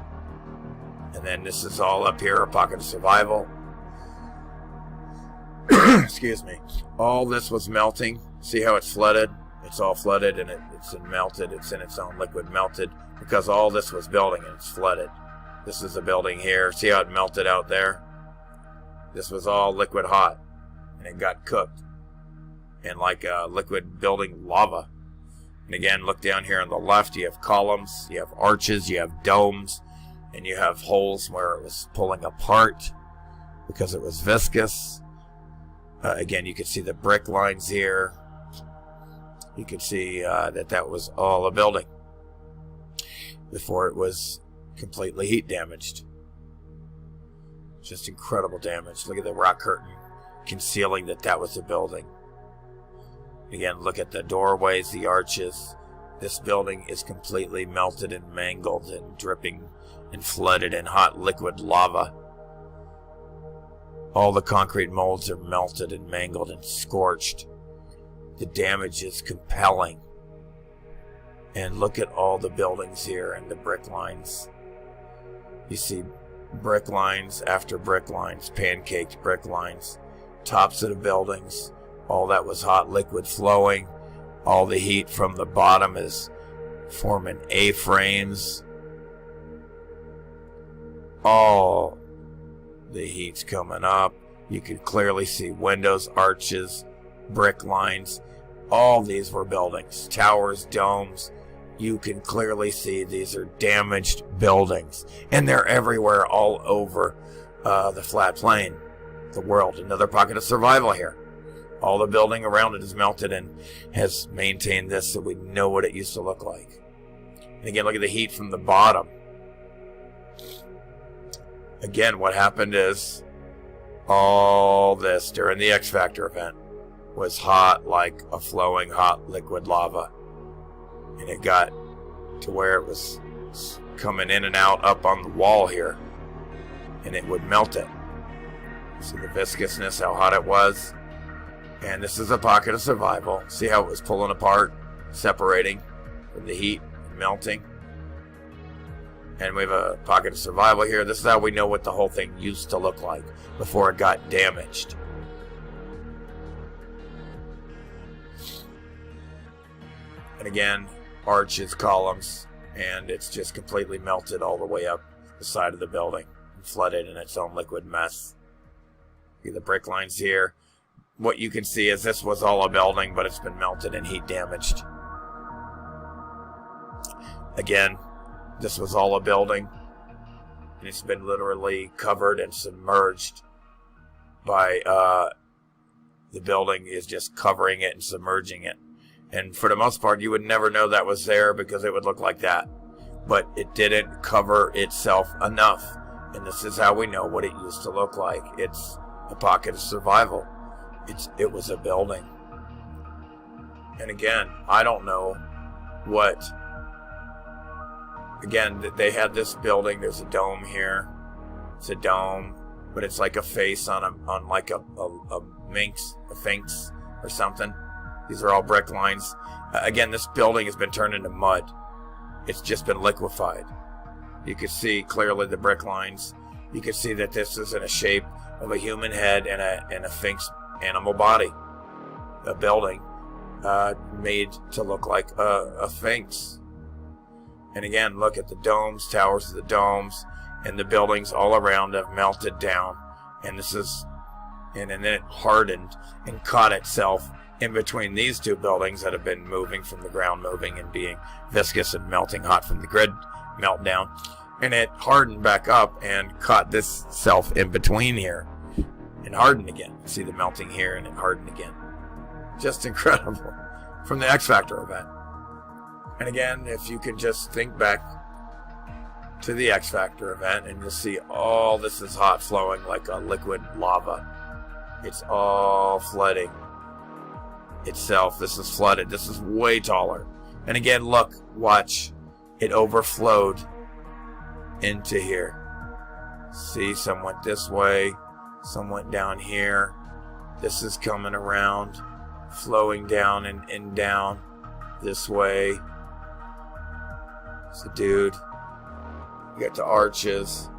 And then this is all up here, a pocket of survival. Excuse me. All this was melting. See how it's flooded? It's all flooded and it's melted. It's in its own liquid melted because all this was building and it's flooded. This is a building here. See how it melted out there? This was all liquid hot and it got cooked in like a liquid building lava. And again, look down here on the left. You have columns, you have arches, you have domes, and you have holes where it was pulling apart because it was viscous. Again, you can see the brick lines here. You can see that was all a building before it was completely heat damaged. Just incredible damage. Look at the rock curtain concealing that was a building. Again, look at the doorways, the arches. This building is completely melted and mangled and dripping and flooded in hot liquid lava. All the concrete molds are melted and mangled and scorched. The damage is compelling. And look at all the buildings here and the brick lines. You see brick lines after brick lines, pancaked brick lines, tops of the buildings. All that was hot liquid flowing. All the heat from the bottom is forming A-frames. All the heat's coming up. You could clearly see windows, arches, brick lines. All these were buildings, towers, domes. You can clearly see these are damaged buildings, and they're everywhere all over the flat plain, the world. Another pocket of survival here. All the building around it is melted and has maintained this so we know what it used to look like. And again, look at the heat from the bottom. Again, what happened is all this during the X Factor event was hot like a flowing hot liquid lava. And it got to where it was coming in and out up on the wall here. And it would melt it. See the viscousness, how hot it was. And this is a pocket of survival. See how it was pulling apart, separating from the heat, melting. And we have a pocket of survival here. This is how we know what the whole thing used to look like before it got damaged. And again, arches, columns, and it's just completely melted all the way up the side of the building and flooded in its own liquid mess. Look at the brick lines here. What you can see is this was all a building, but it's been melted and heat damaged. Again, this was all a building, and it's been literally covered and submerged by the building is just covering it and submerging it. And for the most part, you would never know that was there because it would look like that. But it didn't cover itself enough. And this is how we know what it used to look like. It's a pocket of survival. It was a building. And again, I don't know what... Again, they had this building. There's a dome here. It's a dome, but it's like a face on like a sphinx or something. These are all brick lines. Again, this building has been turned into mud. It's just been liquefied. You can see clearly the brick lines. You can see that this is in a shape of a human head and a sphinx animal body. A building made to look like a sphinx. And again, look at the domes, towers of the domes, and the buildings all around have melted down. And this is, and then it hardened and caught itself in between these two buildings that have been moving from the ground, moving and being viscous and melting hot from the grid meltdown. And it hardened back up and caught this self in between here and hardened again. See the melting here and it hardened again. Just incredible. From the X Factor event. And again, if you can just think back to the X Factor event and you'll see all this is hot flowing like a liquid lava. It's all flooding itself. This is flooded. This is way taller. And again, look, watch. It overflowed into here. See, some went this way. Some went down here. This is coming around, flowing down and down this way. So, dude, you got the arches.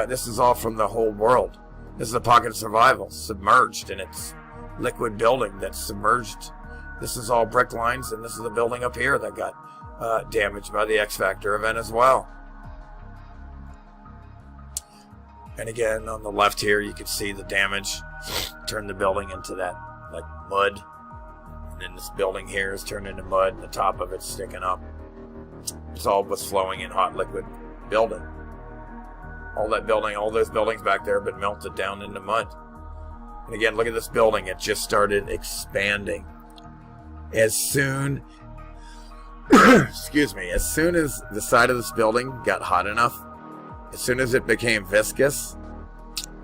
This is all from the whole world. This is a pocket of survival, submerged in its liquid building that's submerged. This is all brick lines, and this is the building up here that got damaged by the X Factor event as well. And again, on the left here, you can see the damage. Turned the building into that, like, mud. And then this building here is turned into mud, and the top of it's sticking up. It's all was flowing in hot liquid building. All that building, all those buildings back there have been melted down into mud. And again, look at this building. It just started expanding. As soon, excuse me, as soon as the side of this building got hot enough, as soon as it became viscous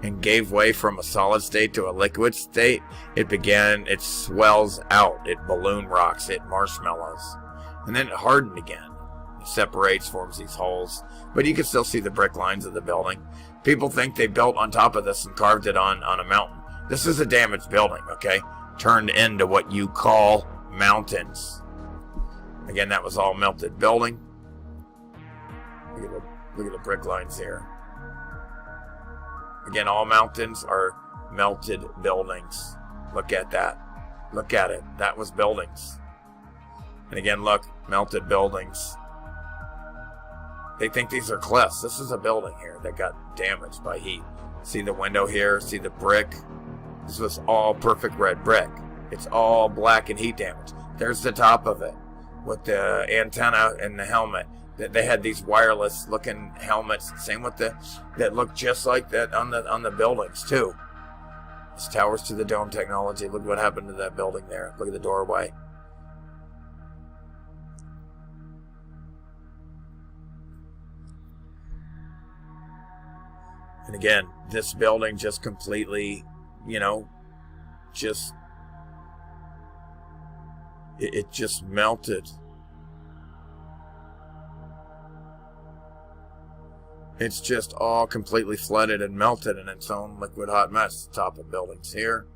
and gave way from a solid state to a liquid state, it swells out. It balloon rocks, it marshmallows. And then it hardened again. It separates, forms these holes. But you can still see the brick lines of the building. People think they built on top of this and carved it on a mountain. This is a damaged building, okay? Turned into what you call mountains. Again, that was all melted building. Look at the brick lines here. Again, all mountains are melted buildings. Look at that. Look at it. That was buildings. And again, look, melted buildings. They think these are cliffs. This is a building here that got damaged by heat. See the window here? See the brick? This was all perfect red brick. It's all black and heat damage. There's the top of it with the antenna and the helmet. They had these wireless looking helmets. Same with that look just like that on the buildings too. This towers to the dome technology. Look what happened to that building there. Look at the doorway. And again, this building just completely, it just melted. It's just all completely flooded and melted in its own liquid hot mess. The top of buildings here.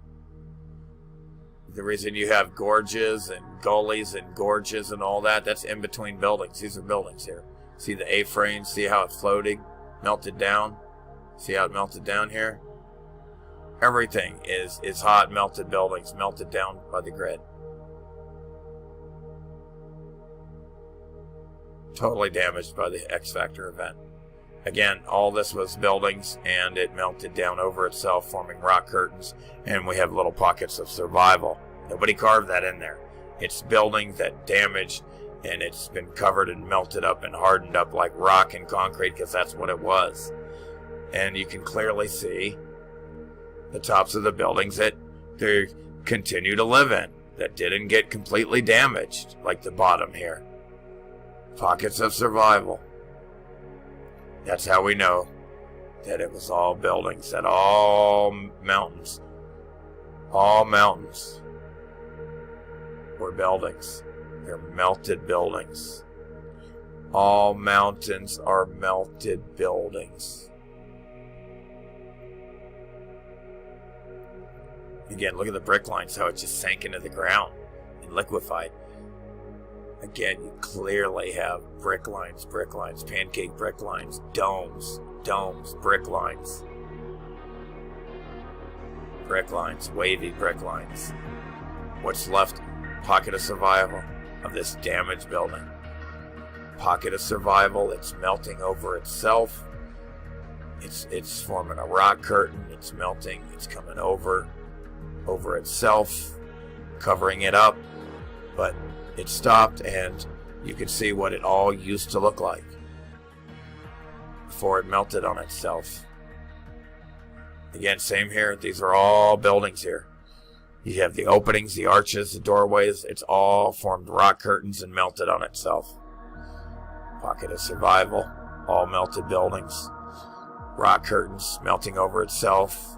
The reason you have gorges and gullies and gorges and all that, that's in between buildings. These are buildings here. See the A-frame, see how it's floating, melted down. See how it melted down here? Everything is hot, melted buildings, melted down by the grid. Totally damaged by the X Factor event. Again, all this was buildings, and it melted down over itself, forming rock curtains, and we have little pockets of survival. Nobody carved that in there. It's buildings that damaged, and it's been covered and melted up and hardened up like rock and concrete, because that's what it was. And you can clearly see the tops of the buildings that they continue to live in, that didn't get completely damaged, like the bottom here. Pockets of survival. That's how we know that it was all buildings, that all mountains were buildings. They're melted buildings. All mountains are melted buildings. Again, look at the brick lines, how it just sank into the ground and liquefied. Again, you clearly have brick lines, pancake brick lines, domes, brick lines, wavy brick lines. What's left? Pocket of survival of this damaged building. Pocket of survival. It's melting over itself. It's forming a rock curtain. It's melting. It's coming over itself, covering it up. But it stopped, and you can see what it all used to look like before it melted on itself. Again, same here. These are all buildings here. You have the openings, the arches, the doorways. It's all formed rock curtains and melted on itself. Pocket of survival. All melted buildings. Rock curtains melting over itself.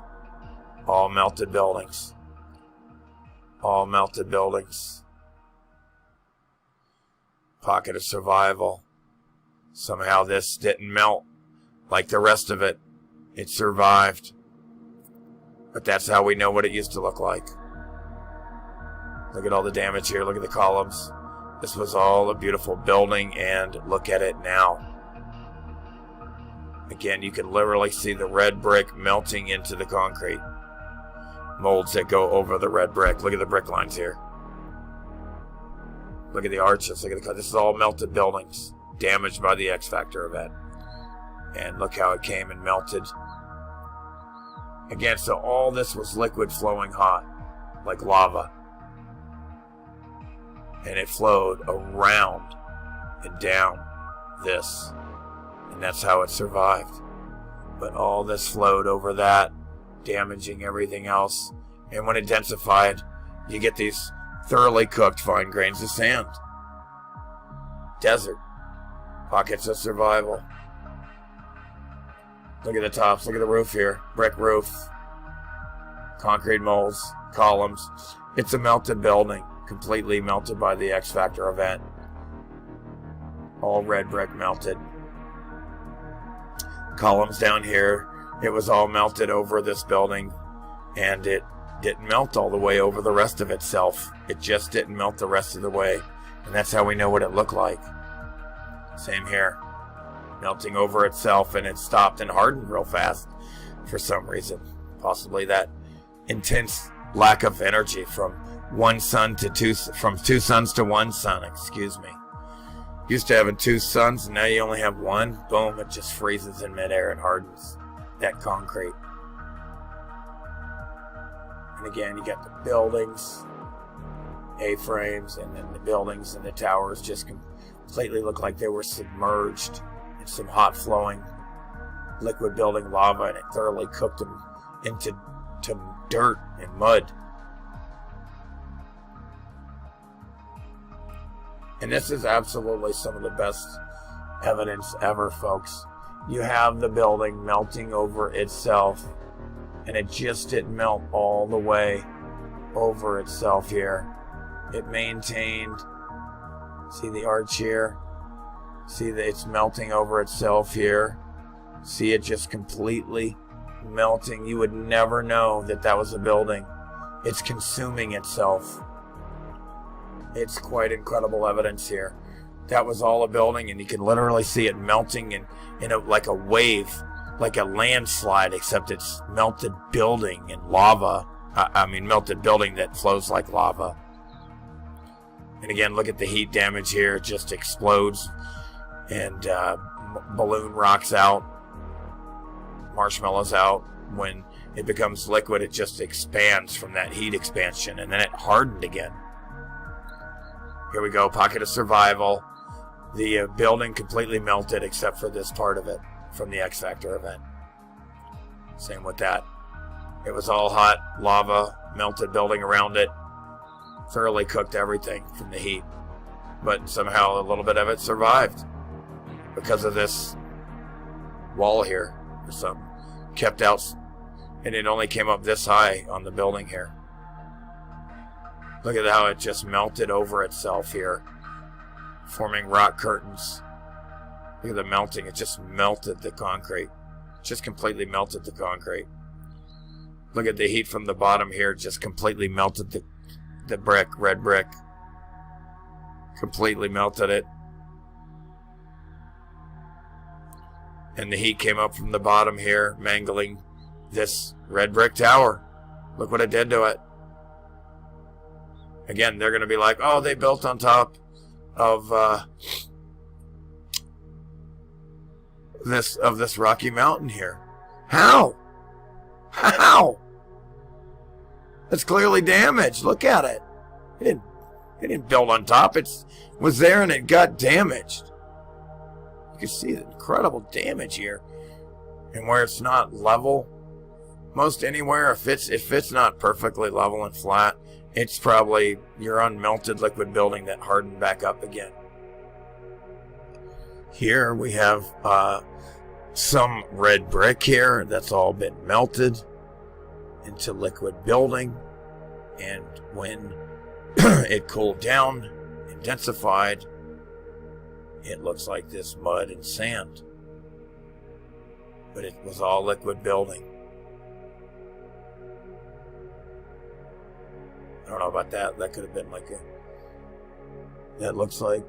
All melted buildings. All melted buildings. Pocket of survival. Somehow this didn't melt like the rest of it. It survived. But that's how we know what it used to look like. Look at all the damage here. Look at the columns. This was all a beautiful building, and look at it now. Again, you can literally see the red brick melting into the concrete. Molds that go over the red brick. Look at the brick lines here. Look at the arches. Look at the. This is all melted buildings, damaged by the X Factor event. And look how it came and melted. Again, so all this was liquid flowing hot, like lava. And it flowed around and down this. And that's how it survived. But all this flowed over that, damaging everything else. And when it densified, you get these thoroughly cooked fine grains of sand. Desert. Pockets of survival. Look at the tops. Look at the roof here. Brick roof. Concrete molds. Columns. It's a melted building. Completely melted by the X Factor event. All red brick melted. Columns down here. It was all melted over this building. And it didn't melt all the way over the rest of itself. It just didn't melt the rest of the way. And that's how we know what it looked like. Same here. Melting over itself, and it stopped and hardened real fast for some reason. Possibly that intense lack of energy from two suns to one sun, excuse me. Used to having two suns, and now you only have one. Boom, it just freezes in midair and hardens that concrete. And again, you got the buildings, A-frames, and then the buildings and the towers just completely look like they were submerged in some hot flowing liquid building lava, and it thoroughly cooked them into dirt and mud. And this is absolutely some of the best evidence ever, folks. You have the building melting over itself, and it just didn't melt all the way over itself here. It maintained, see the arch here? See that it's melting over itself here? See it just completely melting. You would never know that that was a building. It's consuming itself. It's quite incredible evidence here. That was all a building, and you can literally see it melting in like a wave, like a landslide, except it's melted building and lava. Melted building that flows like lava. And again, look at the heat damage here. It just explodes and balloon rocks out, marshmallows out. When it becomes liquid, it just expands from that heat expansion, and then it hardened again. Here we go, pocket of survival. The building completely melted except for this part of it from the X Factor event. Same with that. It was all hot lava, melted building around it, thoroughly cooked everything from the heat. But somehow a little bit of it survived because of this wall here or something. Kept out, and it only came up this high on the building here. Look at how it just melted over itself here, forming rock curtains. Look at the melting. It just melted the concrete. Just completely melted the concrete. Look at the heat from the bottom here. Just completely melted the brick, red brick. Completely melted it. And the heat came up from the bottom here, mangling this red brick tower. Look what it did to it. Again, they're going to be like, oh, they built on top of this rocky mountain here. How? How? It's clearly damaged. Look at it. They didn't build on top. It was there and it got damaged. You can see the incredible damage here. And where it's not level, most anywhere, if it's not perfectly level and flat, it's probably your unmelted liquid building that hardened back up again. Here we have some red brick here that's all been melted into liquid building, and when it cooled down, intensified, it looks like this mud and sand. But it was all liquid building. I don't know about that. That could have been like that looks like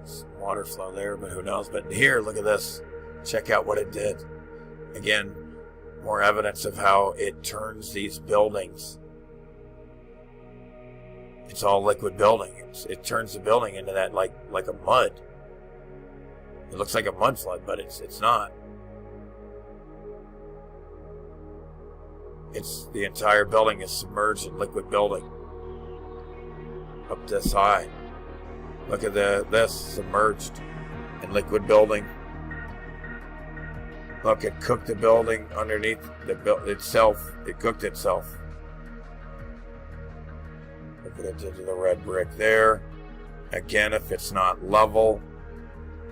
some water flow there, but who knows. But here, look at this. Check out what it did. Again, more evidence of how it turns these buildings. It's all liquid building. It turns the building into that like a mud. It looks like a mud flood, but it's not. It's the entire building is submerged in liquid building. Up this high. Look at this submerged in liquid building. Look, it cooked the building underneath itself. It cooked itself. Look what it did to the red brick there. Again, if it's not level,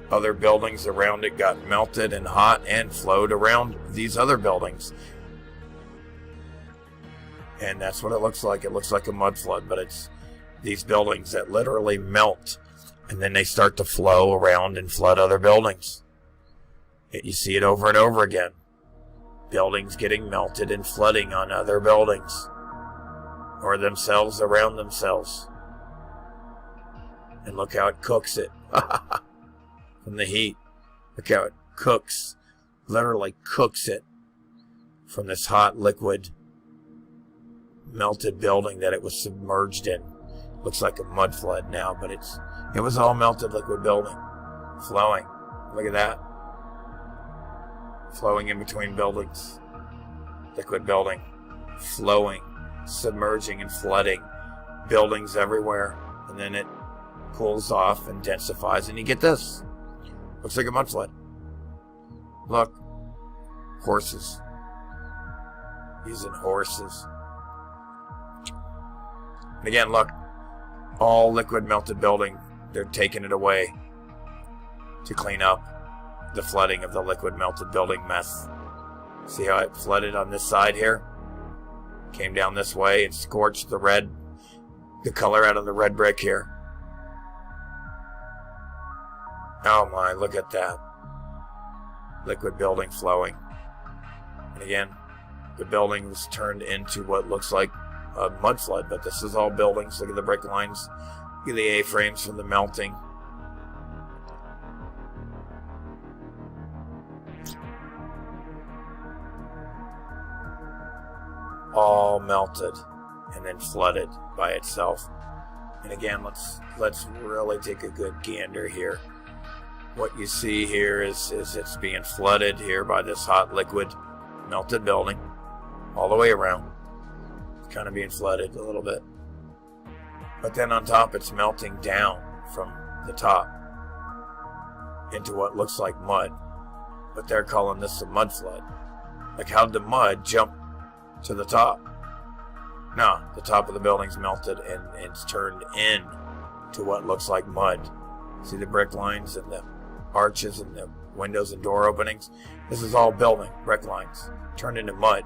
other buildings around it got melted and hot and flowed around these other buildings. And that's what it looks like. It looks like a mud flood, but it's these buildings that literally melt, and then they start to flow around and flood other buildings. You see it over and over again. Buildings getting melted and flooding on other buildings, or themselves around themselves. And look how it cooks it from the heat. Look how it cooks, literally cooks it from this hot liquid melted building that it was submerged in. Looks like a mud flood now, but it was all melted liquid building, flowing. Look at that, flowing in between buildings, liquid building, flowing, submerging and flooding buildings everywhere, and then it cools off and densifies, and you get this. Looks like a mud flood. Look, horses, using horses. And again, look, all liquid melted building. They're taking it away to clean up the flooding of the liquid melted building mess. See how it flooded on this side here? Came down this way and scorched the color out of the red brick here. Oh my, look at that. Liquid building flowing. And again, the building was turned into what looks like a mud flood, but this is all buildings. Look at the brick lines. Look at the A-frames from the melting. All melted and then flooded by itself. And again, let's really take a good gander here. What you see here is it's being flooded here by this hot liquid melted building all the way around. It's kind of being flooded a little bit. But then on top, it's melting down from the top into what looks like mud. But they're calling this a mud flood. Like, how'd the mud jump to the top? No, the top of the building's melted and it's turned in to what looks like mud. See the brick lines and the arches and the windows and door openings? This is all building, brick lines, turned into mud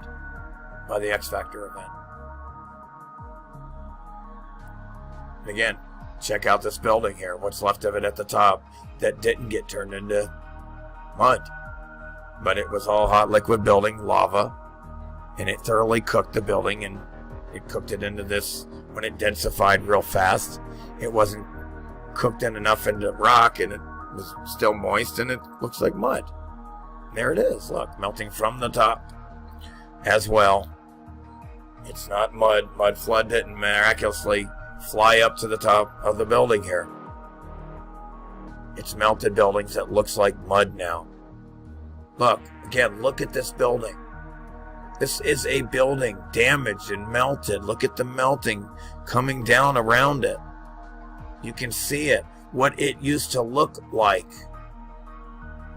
by the X Factor event. And again, check out this building here, what's left of it at the top that didn't get turned into mud. But it was all hot liquid building, lava, and it thoroughly cooked the building, and it cooked it into this. When it densified real fast, it wasn't cooked in enough into rock, and it was still moist, and it looks like mud. And there it is, look, melting from the top as well. It's not mud. Mud flood didn't miraculously fly up to the top of the building here. It's melted buildings that looks like mud now. Look, again, look at this building. This is a building damaged and melted. Look at the melting coming down around it. You can see it, what it used to look like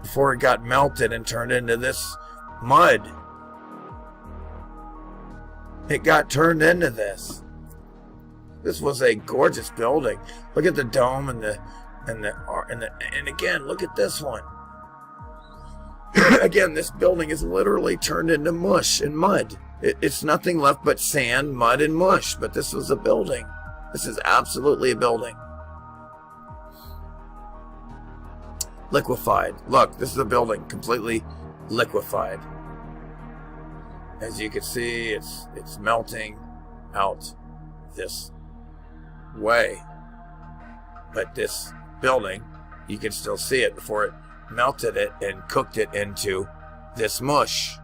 before it got melted and turned into this mud. It got turned into this. This was a gorgeous building. Look at the dome and again, look at this one. Again, this building is literally turned into mush and mud. It's nothing left but sand, mud, and mush. But this was a building. This is absolutely a building. Liquefied. Look, this is a building completely liquefied. As you can see, it's melting out this way. But this building, you can still see it before it melted it and cooked it into this mush.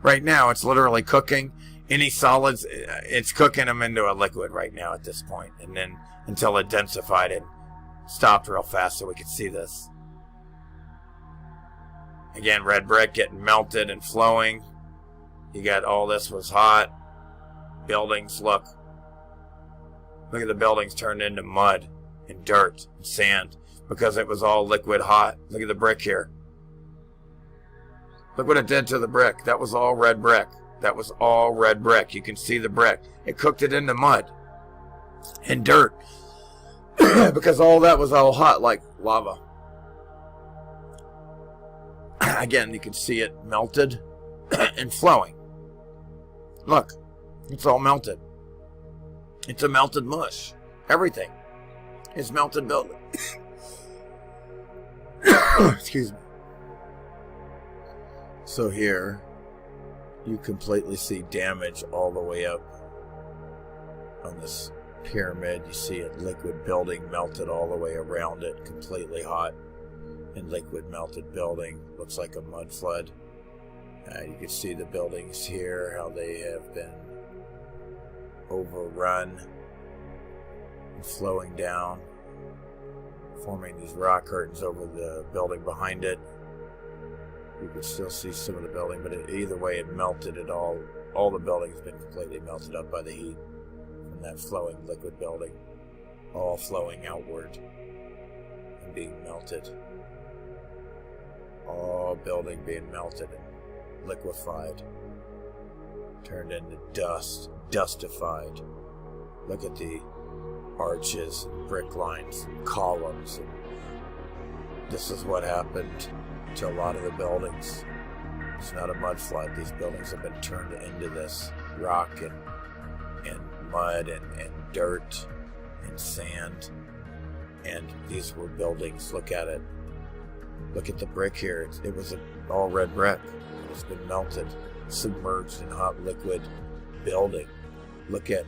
Right now, it's literally cooking any solids. It's cooking them into a liquid right now at this point, and then until it densified and stopped real fast so we could see this. Again, red brick getting melted and flowing. You got all this was hot. Buildings, look at the buildings turned into mud and dirt and sand because it was all liquid hot. Look at the brick here. Look what it did to the brick. That was all red brick. That was all red brick. You can see the brick. It cooked it into mud and dirt because all that was all hot like lava. Again, you can see it melted and flowing. Look, it's all melted. It's a melted mush. Everything is melted building. Excuse me. So here, you completely see damage all the way up on this pyramid. You see a liquid building melted all the way around it, completely hot. And liquid melted building. Looks like a mud flood. You can see the buildings here, how they have been overrun and flowing down, forming these rock curtains over the building behind it. You can still see some of the building, but either way it melted it all. All the building has been completely melted up by the heat from that flowing liquid building, all flowing outward and being melted. All building being melted and liquefied, turned into dust, dustified. Look at the arches and brick lines and columns. And this is what happened to a lot of the buildings. It's not a mud flood. These buildings have been turned into this rock and mud and dirt and sand. And these were buildings. Look at it. Look at the brick here. It was all red brick. It's been melted, submerged in hot liquid building. Look at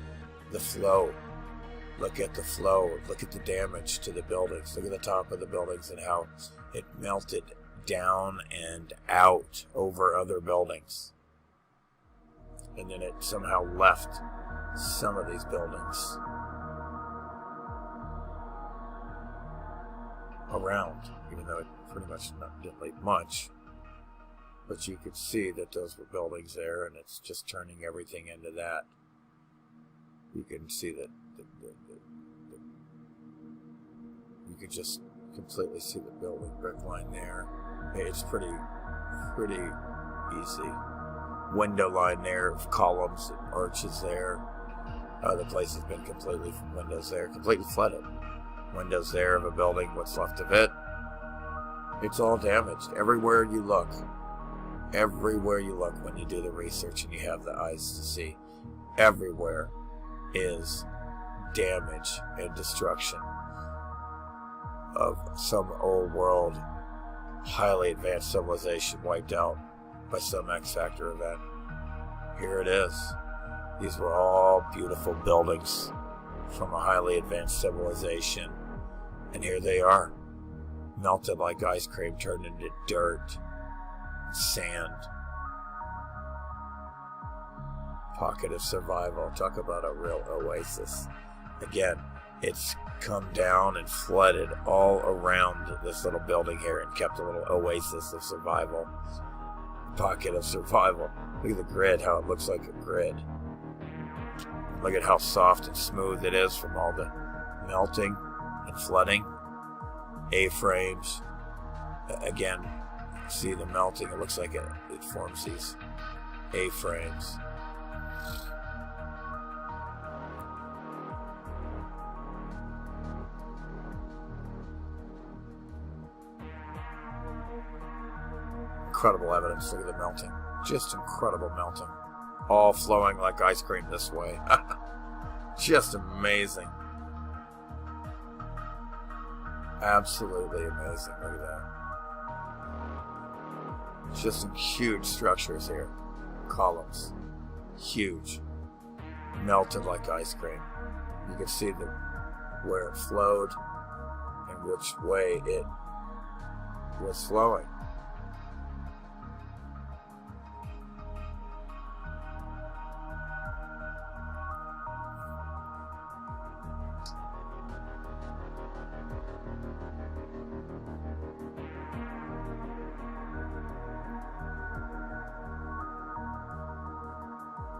the flow. Look at the flow. Look at the damage to the buildings. Look at the top of the buildings and how it melted down and out over other buildings. and then it somehow left some of these buildings around, even though it pretty much didn't leave much. But you could see that those were buildings there, and it's just turning everything into that. You can see that you could just completely see the building brick line there. It's pretty easy. Window line there, columns and arches there. The place has been completely flooded. Windows there of a building, what's left of it. It's all damaged. Everywhere you look when you do the research and you have the eyes to see, everywhere is damage and destruction of some old world, highly advanced civilization wiped out by some X-Factor event. Here it is. These were all beautiful buildings from a highly advanced civilization, and here they are, melted like ice cream, turned into dirt, sand. Pocket of survival. Talk about a real oasis. Again, it's come down and flooded all around this little building here and kept a little oasis of survival. Pocket of survival. Look at the grid, how it looks like a grid. Look at how soft and smooth it is from all the melting and flooding. A-frames. Again, see the melting. It looks like it forms these A-frames. Incredible evidence. Look at the melting. Just incredible melting. All flowing like ice cream this way. Just amazing. Absolutely amazing. Look at that. Just some huge structures here. Columns. Huge. Melted like ice cream. You can see where it flowed and which way it was flowing.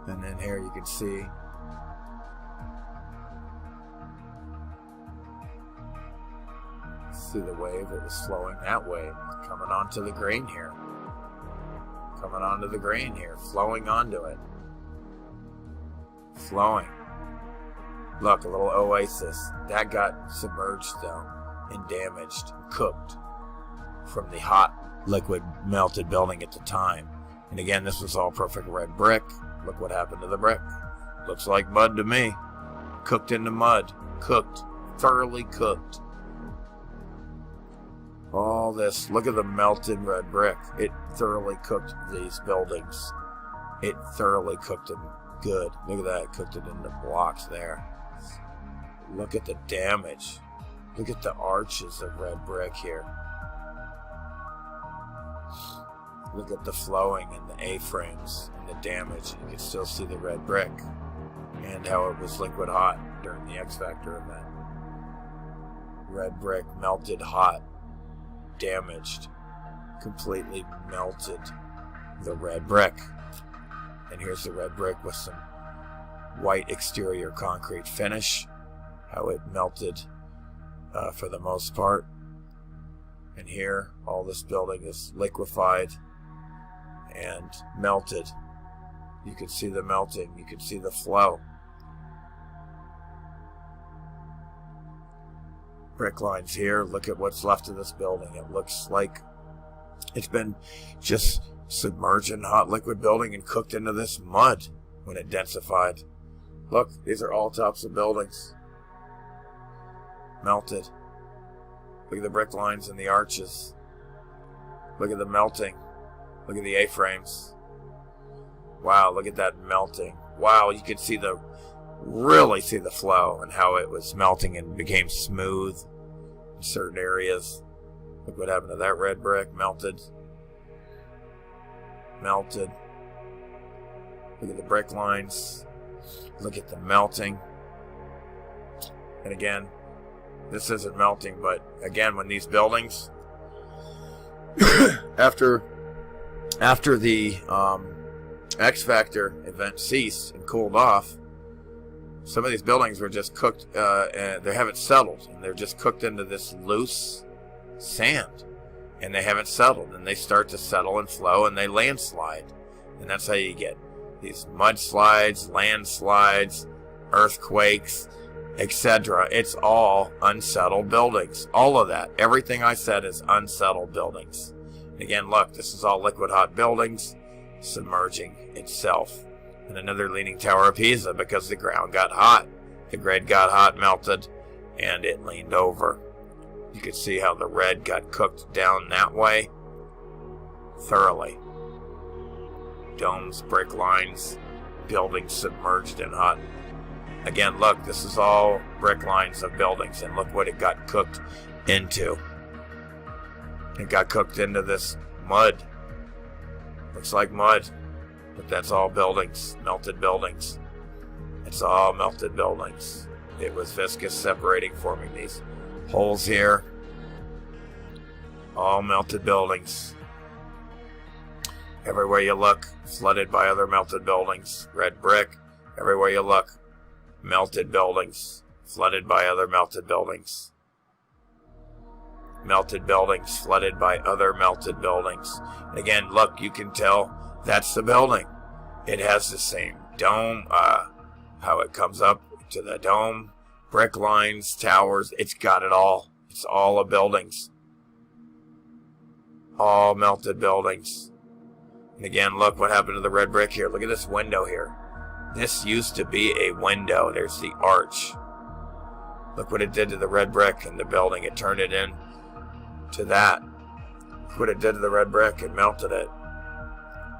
And then here you can see the wave. It was flowing that way, coming onto the grain here. Coming onto the grain here, flowing onto it. Flowing. Look, a little oasis. That got submerged though, and damaged, cooked from the hot liquid melted building at the time. And again, this was all perfect red brick. Look what happened to the brick. Looks like mud to me. Cooked into mud. Cooked. Thoroughly cooked. All this. Look at the melted red brick. It thoroughly cooked these buildings. It thoroughly cooked them good. Look at that. It cooked it into blocks there. Look at the damage. Look at the arches of red brick here. Look at the flowing and the A-frames and the damage. You can still see the red brick and how it was liquid hot during the X-Factor event. Red brick melted hot, damaged, completely melted the red brick. And here's the red brick with some white exterior concrete finish, how it melted for the most part. And here, all this building is liquefied and melted. You can see the melting. You can see the flow. Brick lines here. Look at what's left of this building. It looks like it's been just submerged in hot liquid building and cooked into this mud when it densified. Look, these are all tops of buildings. Melted. Look at the brick lines and the arches. Look at the melting. Look at the A-frames. Wow, look at that melting. Wow, you can see really see the flow and how it was melting and became smooth in certain areas. Look what happened to that red brick. Melted. Melted. Look at the brick lines. Look at the melting. And again, this isn't melting, but again, when these buildings, after the X Factor event ceased and cooled off, some of these buildings were just cooked, and they haven't settled, and they're just cooked into this loose sand, and they haven't settled, and they start to settle and flow, and they landslide, and that's how you get these mudslides, landslides, earthquakes, etc. It's all unsettled buildings. All of that, everything I said is unsettled buildings. And again, look, this is all liquid hot buildings submerging itself. And another Leaning Tower of Pisa, because the ground got hot. The grid got hot, melted, and it leaned over. You could see how the red got cooked down that way thoroughly. Domes, brick lines, buildings submerged in hot. Again, look, this is all brick lines of buildings, and look what it got cooked into. It got cooked into this mud. Looks like mud. But that's all buildings, melted buildings. It's all melted buildings. It was viscous separating, forming these holes here. All melted buildings. Everywhere you look, flooded by other melted buildings. Red brick. Everywhere you look, melted buildings. Flooded by other melted buildings. Melted buildings, flooded by other melted buildings. And again, look, you can tell that's the building. It has the same dome, how it comes up to the dome, brick lines, towers. It's got it all. It's all of buildings. All melted buildings. And again, look what happened to the red brick here. Look at this window here. This used to be a window. There's the arch. Look what it did to the red brick and the building. It turned it in to that. Look what it did to the red brick. It melted it.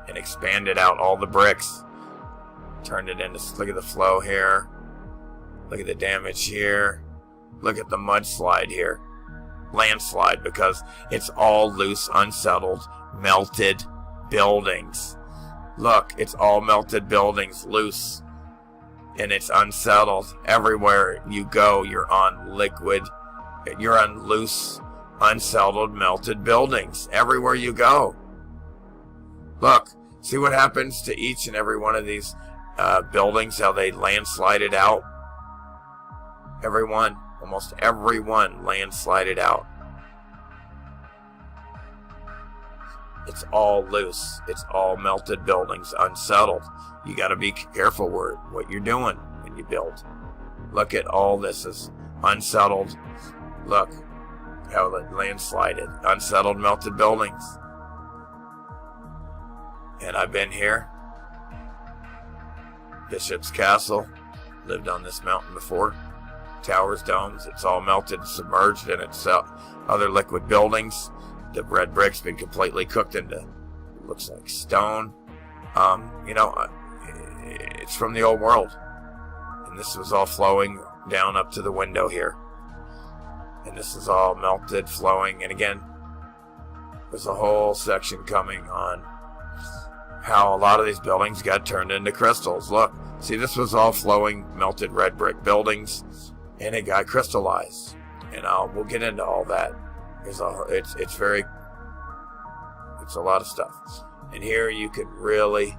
And expanded out all the bricks. Turned it into, look at the flow here. Look at the damage here. Look at the mudslide here. Landslide, because it's all loose, unsettled, melted buildings. Look, it's all melted buildings, loose. And it's unsettled. Everywhere you go, you're on liquid. You're on loose, unsettled, melted buildings. Everywhere you go. Look, see what happens to each and every one of these buildings, how they landslided out. Everyone, almost everyone landslided out. It's all loose. It's all melted buildings, unsettled. You got to be careful with what you're doing when you build. Look at all this is unsettled. Look how it landslided. Unsettled, melted buildings. And I've been here. Bishop's Castle. Lived on this mountain before. Towers, domes. It's all melted and submerged in itself. Other liquid buildings. The red brick's been completely cooked into, looks like stone. It's from the old world. And this was all flowing down up to the window here. And this is all melted, flowing. And again, there's a whole section coming on how a lot of these buildings got turned into crystals. Look, see, this was all flowing, melted red brick buildings, and it got crystallized. And we'll get into all that. It's a lot of stuff. And here you can really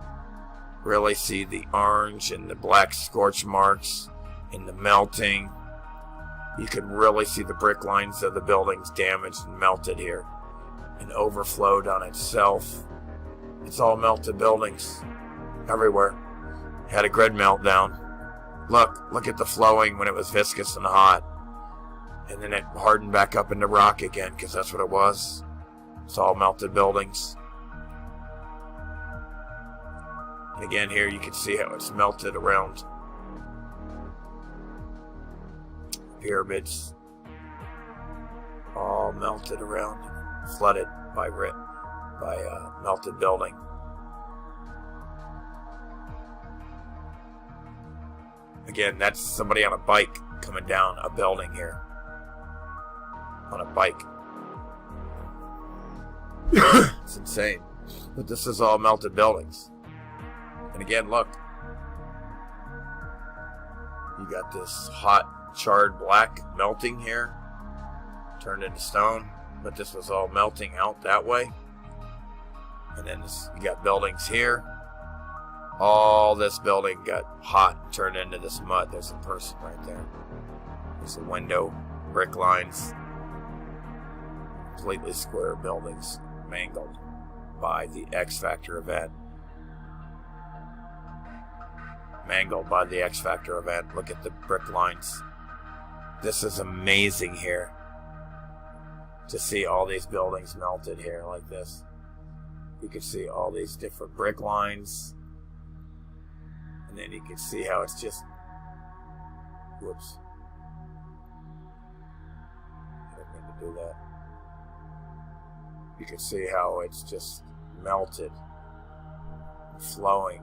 see the orange and the black scorch marks and the melting. You can really see the brick lines of the buildings damaged and melted here and overflowed on itself. It's all melted buildings everywhere. Had a grid meltdown. Look at the flowing when it was viscous and hot. And then it hardened back up into rock again, because that's what it was. It's all melted buildings. And again, here you can see how it's melted around pyramids. All melted around, flooded by melted building. Again, that's somebody on a bike coming down a building here. On a bike. It's insane. But this is all melted buildings. And again, look. You got this hot, charred black melting here. Turned into stone. But this was all melting out that way. And then you got buildings here. All this building got hot and turned into this mud. There's a person right there. There's a window, brick lines. Completely square buildings mangled by the X Factor event. Mangled by the X Factor event. Look at the brick lines. This is amazing here. To see all these buildings melted here like this. You can see all these different brick lines. And then you can see how it's just... Whoops. I didn't mean to do that. You can see how it's just melted. Flowing.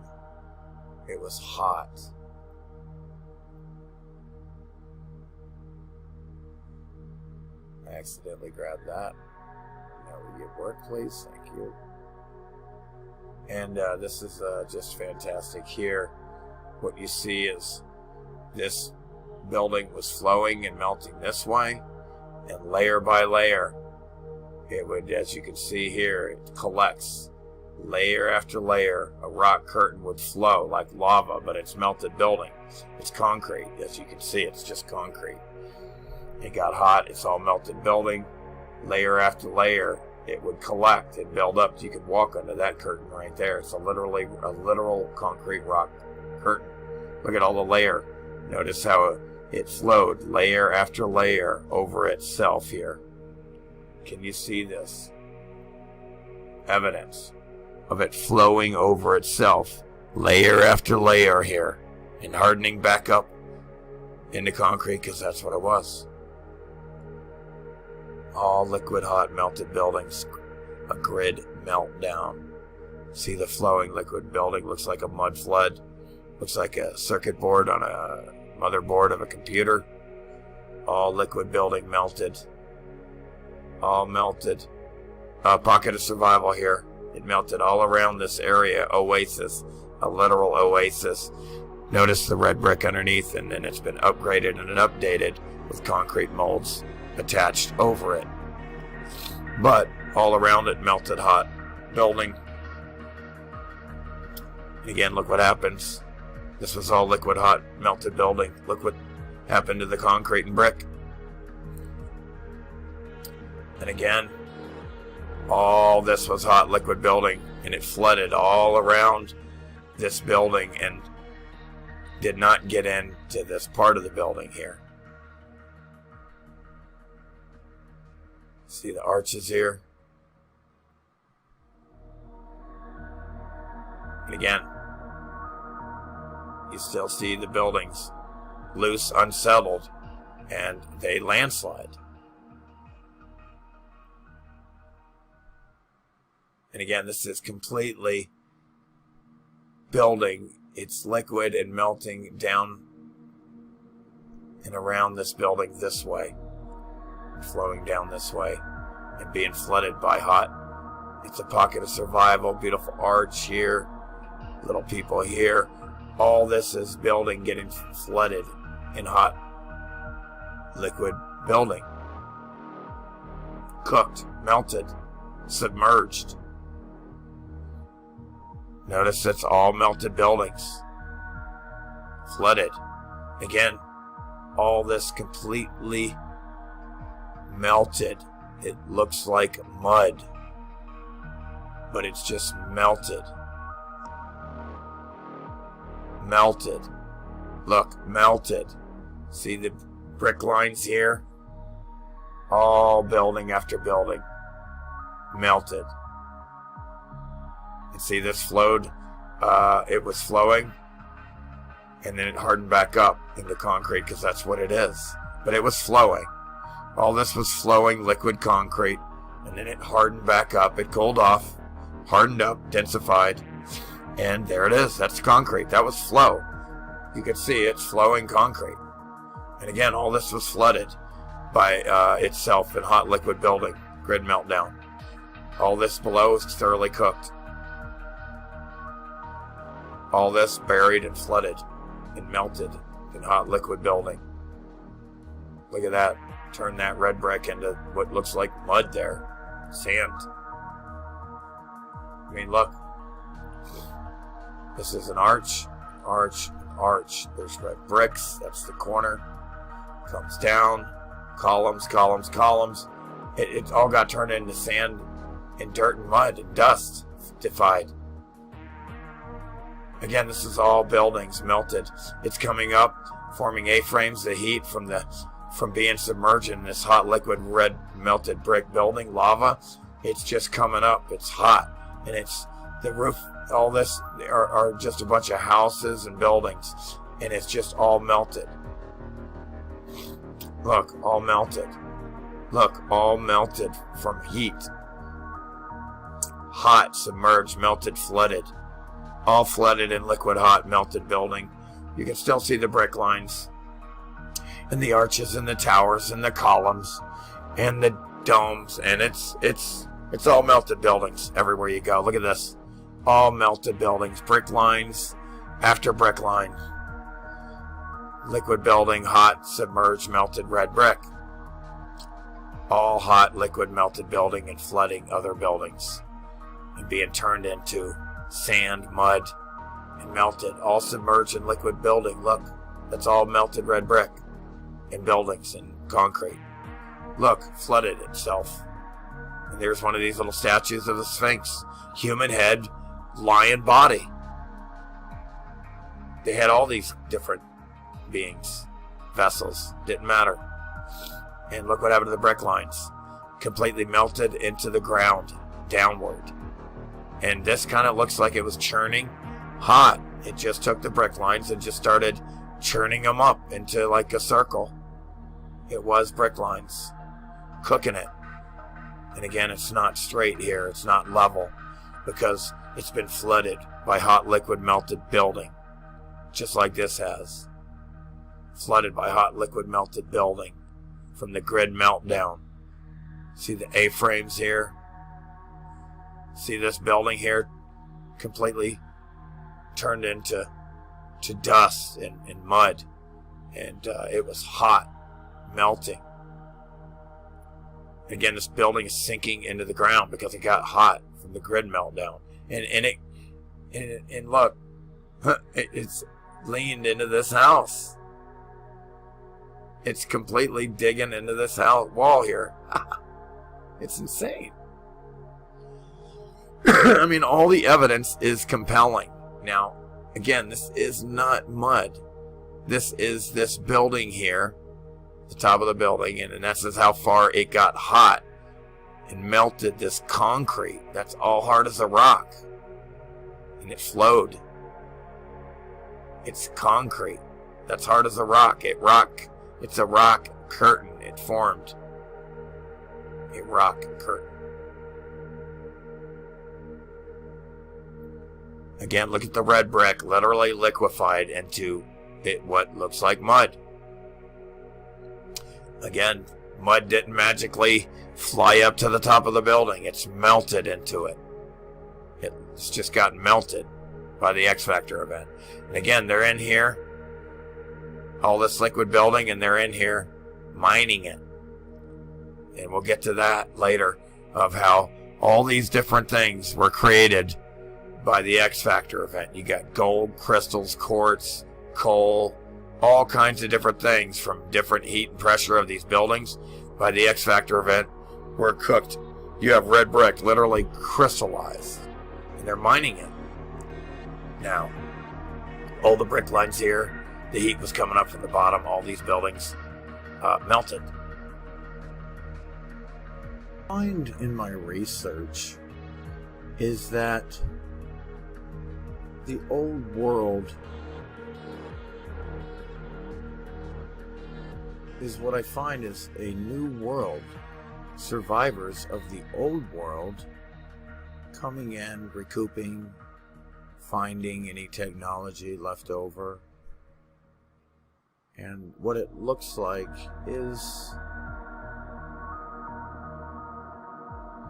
It was hot. I accidentally grabbed that. Now will you work, please? Thank you. And this is just fantastic here. What you see is this building was flowing and melting this way, and layer by layer, it would, as you can see here, it collects layer after layer. A rock curtain would flow like lava, but it's melted building. It's concrete. As you can see, it's just concrete. It got hot. It's all melted building. Layer after layer, it would collect and build up. You could walk under that curtain right there. It's a literal concrete rock curtain. Look at all the layer. Notice how it flowed layer after layer over itself here. Can you see this? Evidence of it flowing over itself, layer after layer here, and hardening back up into concrete, because that's what it was. All liquid hot melted buildings, a grid meltdown. See the flowing liquid building, looks like a mud flood, looks like a circuit board on a motherboard of a computer. All liquid building melted. All melted. A pocket of survival here. It melted all around this area. Oasis. A literal oasis. Notice the red brick underneath, and then it's been upgraded and updated with concrete molds attached over it. But all around it, melted hot building. And again, look what happens. This was all liquid hot melted building. Look what happened to the concrete and brick. And again, all this was hot liquid building, and it flooded all around this building and did not get into this part of the building here. See the arches here? And again, you still see the buildings loose, unsettled, and they landslide. And again, this is completely building. It's liquid and melting down and around this building this way, flowing down this way, and being flooded by hot. It's a pocket of survival, beautiful arch here, little people here. All this is building getting flooded in hot liquid building. Cooked, melted, submerged. Notice it's all melted buildings. Flooded. Again, all this completely melted. It looks like mud, but it's just melted. Melted. Look, melted. See the brick lines here? All building after building. Melted. And see this flowed? It was flowing, and then it hardened back up into concrete, because that's what it is. But it was flowing. All this was flowing liquid concrete, and then it hardened back up. It cooled off, hardened up, densified, and there it is. That's concrete. That was flow. You can see it's flowing concrete. And again, all this was flooded by itself in hot liquid building. Grid meltdown. All this below is thoroughly cooked. All this buried and flooded and melted in hot liquid building. Look at that. Turn that red brick into what looks like mud there. Sand. I mean, look. This is an arch. Arch. There's red bricks. That's the corner. Comes down. Columns. It all got turned into sand and dirt and mud and dust. Defied. Again, this is all buildings melted. It's coming up, forming A-frames. The heat from being submerged in this hot liquid red melted brick building, lava, it's just coming up. It's hot. And it's the roof, all this are just a bunch of houses and buildings. And it's just all melted. Look, all melted. Look, all melted from heat. Hot, submerged, melted, flooded. All flooded in liquid hot melted building. You can still see the brick lines and the arches and the towers and the columns and the domes, and it's all melted buildings everywhere you go. Look at this. All melted buildings, brick lines after brick line. Liquid building, hot, submerged, melted red brick. All hot, liquid, melted building and flooding other buildings and being turned into sand, mud, and melted. All submerged in liquid building. Look, that's all melted red brick and buildings and concrete. Look, flooded itself. And there's one of these little statues of the Sphinx. Human head, lion body. They had all these different beings, vessels, didn't matter. And look what happened to the brick lines. Completely melted into the ground, downward. And this kind of looks like it was churning hot. It just took the brick lines and just started churning them up into like a circle. It was brick lines, cooking it. And again, it's not straight here. It's not level because it's been flooded by hot liquid melted building, just like this has. Flooded by hot liquid melted building from the grid meltdown. See the A-frames here? See this building here completely turned into dust and mud. And it was hot, melting. Again, this building is sinking into the ground because it got hot from the grid meltdown. And look, it's leaned into this house. It's completely digging into this house wall here. It's insane. I mean, all the evidence is compelling. Now, again, this is not mud. This is this building here, the top of the building, and this is how far it got hot and melted this concrete. That's all hard as a rock. And it flowed. It's concrete. That's hard as a rock. It's a rock curtain. It formed a rock curtain. Again, look at the red brick, literally liquefied into what looks like mud. Again, mud didn't magically fly up to the top of the building. It's melted into it. It's just got melted by the X Factor event. And again, they're in here, all this liquid building, and they're in here mining it. And we'll get to that later, of how all these different things were created by the X Factor event. You got gold, crystals, quartz, coal, all kinds of different things from different heat and pressure of these buildings by the X Factor event were cooked. You have red brick literally crystallized, and they're mining it. Now, all the brick lines here, the heat was coming up from the bottom. All these buildings melted. Find in my research is that the old world is what I find is a new world. Survivors of the old world coming in, recouping, finding any technology left over. And what it looks like is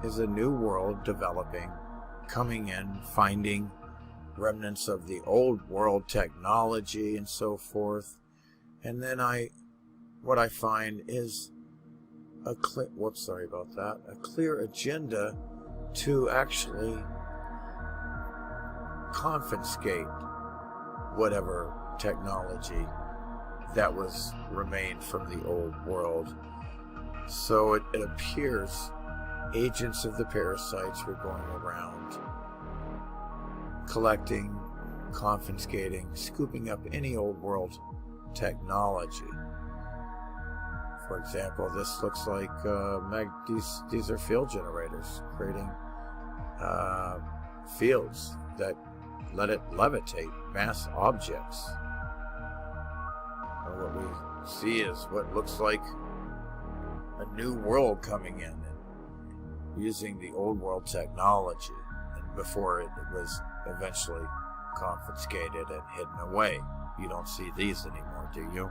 a new world developing, coming in, finding remnants of the old world technology and so forth. And then what I find is a clear agenda to actually confiscate whatever technology that was remained from the old world. So it appears agents of the parasites were going around collecting, confiscating, scooping up any old world technology. For example, this looks like these are field generators creating fields that let it levitate mass objects. And what we see is what looks like a new world coming in and using the old world technology, and before it was eventually confiscated and hidden away. You don't see these anymore, do you?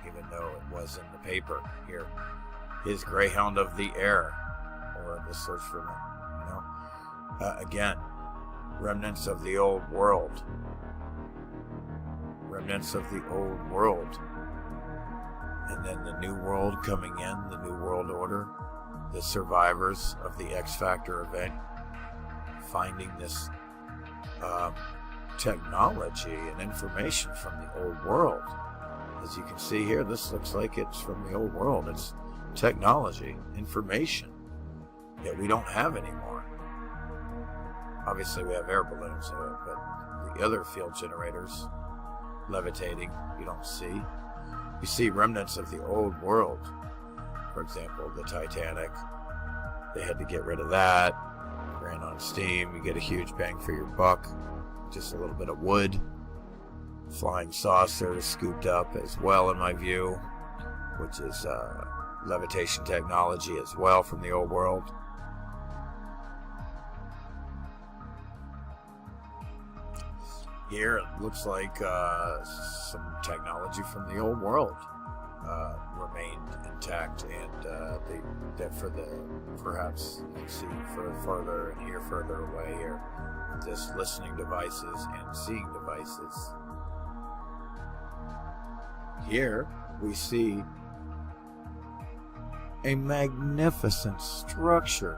Even though it was in the paper here. His Greyhound of the Air, or the search for him, again, remnants of the old world. Remnants of the old world. And then the new world coming in, the new world order, the survivors of the X Factor event, finding this technology and information from the old world. As you can see here, this looks like it's from the old world. It's technology, information that we don't have anymore. Obviously, we have air balloons, but the other field generators levitating, you don't see. You see remnants of the old world. For example, the Titanic. They had to get rid of that. Ran on steam. You get a huge bang for your buck. Just a little bit of wood. Flying saucers scooped up as well, in my view, which is levitation technology as well from the old world. Here it looks like some technology from the old world remained intact, and perhaps you can see further and hear further away here with this listening devices and seeing devices. Here we see a magnificent structure,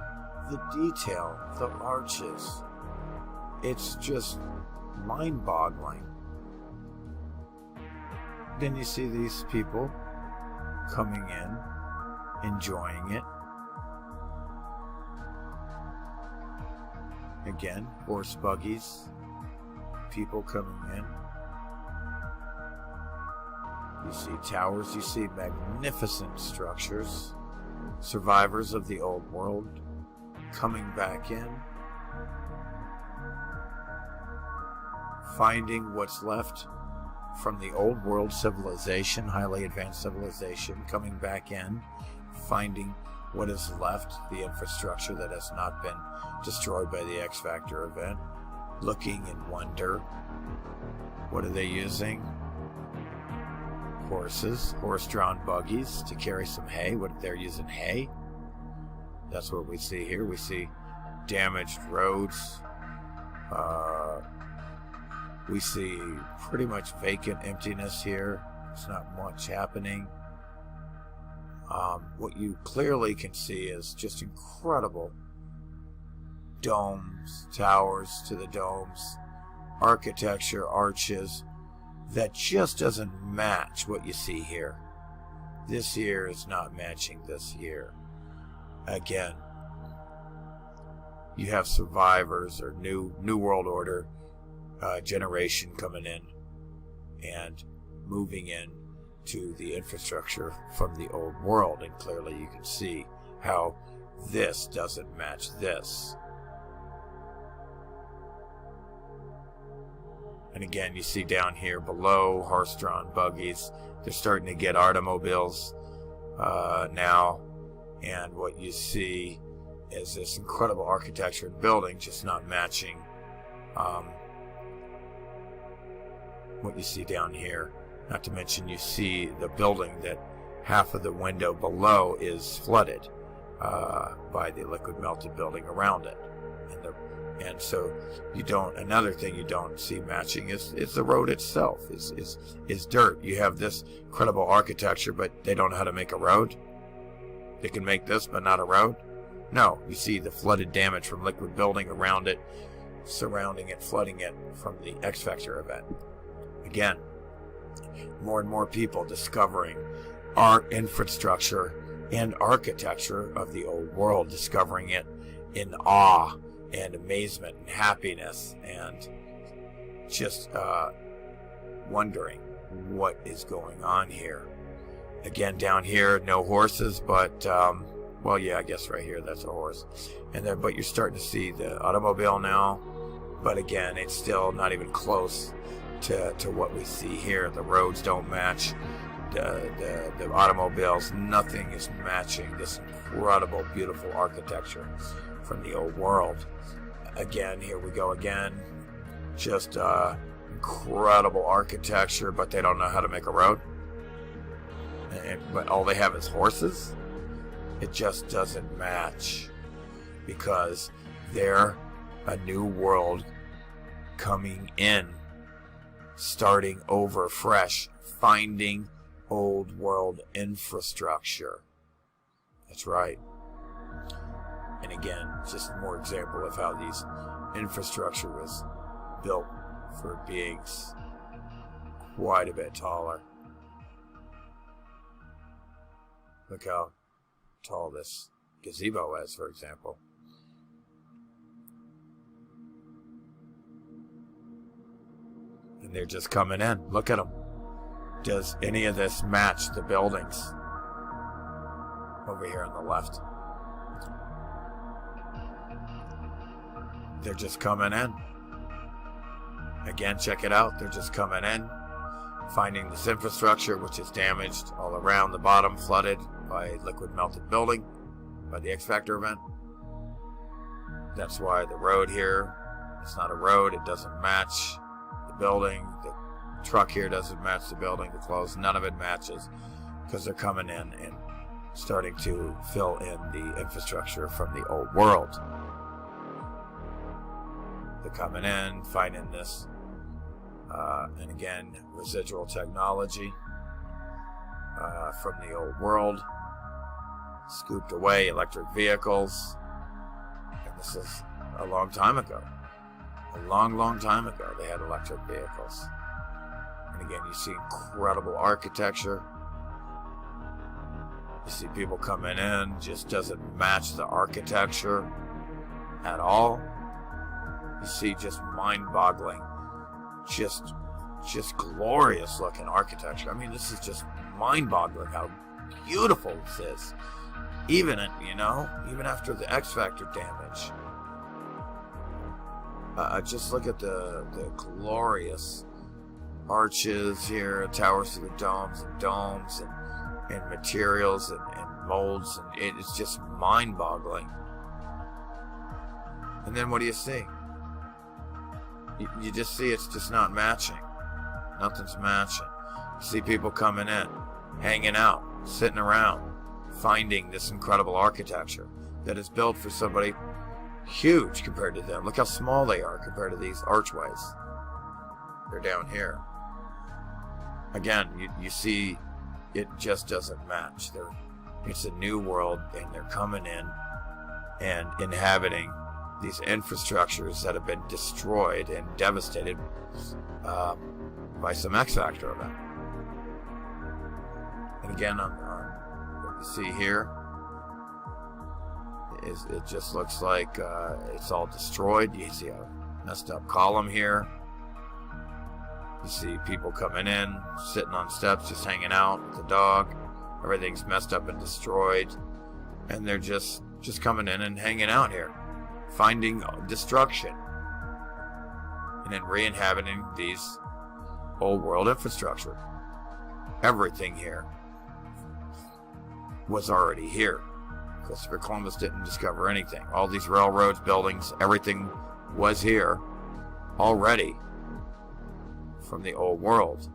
the detail, the arches. It's just mind-boggling. Then you see these people coming in, enjoying it. Again, horse buggies, people coming in. You see towers, you see magnificent structures, survivors of the old world coming back in, finding what's left from the old world civilization, highly advanced civilization, coming back in, finding what is left, the infrastructure that has not been destroyed by the X Factor event, looking in wonder. What are they using? Horses, horse-drawn buggies to carry some hay. They're using hay. That's what we see here. We see damaged roads. We see pretty much vacant emptiness here. There's not much happening. What you clearly can see is just incredible domes, towers to the domes, architecture, arches, that just doesn't match what you see here. This here is not matching this here. Again, you have survivors or new world order generation coming in and moving in to the infrastructure from the old world, and clearly you can see how this doesn't match this. And again, you see down here below horse-drawn buggies. They're starting to get automobiles now. And what you see is this incredible architecture and building just not matching what you see down here. Not to mention you see the building that half of the window below is flooded by the liquid melted building around it. And so you don't. Another thing you don't see matching is the road itself. Is dirt. You have this incredible architecture, but they don't know how to make a road. They can make this, but not a road. No, you see the flooded damage from liquid building around it, surrounding it, flooding it from the X Factor event. Again, more and more people discovering our infrastructure and architecture of the old world, discovering it in awe and amazement and happiness, and just wondering what is going on here. Again, down here, no horses, but well, yeah, I guess right here that's a horse. And then, but you're starting to see the automobile now, but again, it's still not even close to what we see here. The roads don't match the automobiles. Nothing is matching this incredible, beautiful architecture from the old world. Again, here we go again. Just incredible architecture, but they don't know how to make a road. But all they have is horses. It just doesn't match, because they're a new world coming in, starting over fresh, finding old world infrastructure. That's right. And again, just more example of how these infrastructure was built for beings quite a bit taller. Look how tall this gazebo is, for example. And they're just coming in. Look at them. Does any of this match the buildings over here on the left? They're just coming in. Again, check it out. They're just coming in, finding this infrastructure, which is damaged all around the bottom, flooded by liquid melted building, by the X Factor event. That's why the road here, it's not a road. It doesn't match the building. The truck here doesn't match the building. The clothes, none of it matches, because they're coming in and starting to fill in the infrastructure from the old world. They're coming in, finding this, and again, residual technology from the old world, scooped away, electric vehicles, and this is a long time ago. A long, long time ago, they had electric vehicles. And again, you see incredible architecture. You see people coming in, just doesn't match the architecture at all. You see just mind-boggling, just glorious looking architecture. I mean, this is just mind-boggling how beautiful this is. Even after the X Factor damage. Just look at the glorious arches here, towers to the domes and materials and molds, and it's just mind-boggling. And then what do you see? You just see it's just not matching. Nothing's matching. You see people coming in, hanging out, sitting around, finding this incredible architecture that is built for somebody huge compared to them. Look how small they are compared to these archways. They're down here. Again, you see it just doesn't match. It's a new world, and they're coming in and inhabiting these infrastructures that have been destroyed and devastated by some X Factor event. And again, what you see here is it just looks like it's all destroyed. You see a messed up column here. You see people coming in, sitting on steps, just hanging out with the dog. Everything's messed up and destroyed, and they're just coming in and hanging out here, finding destruction, and then re-inhabiting these old world infrastructure. Everything here was already here. Christopher Columbus didn't discover anything. All these railroads, buildings, everything was here already from the old world.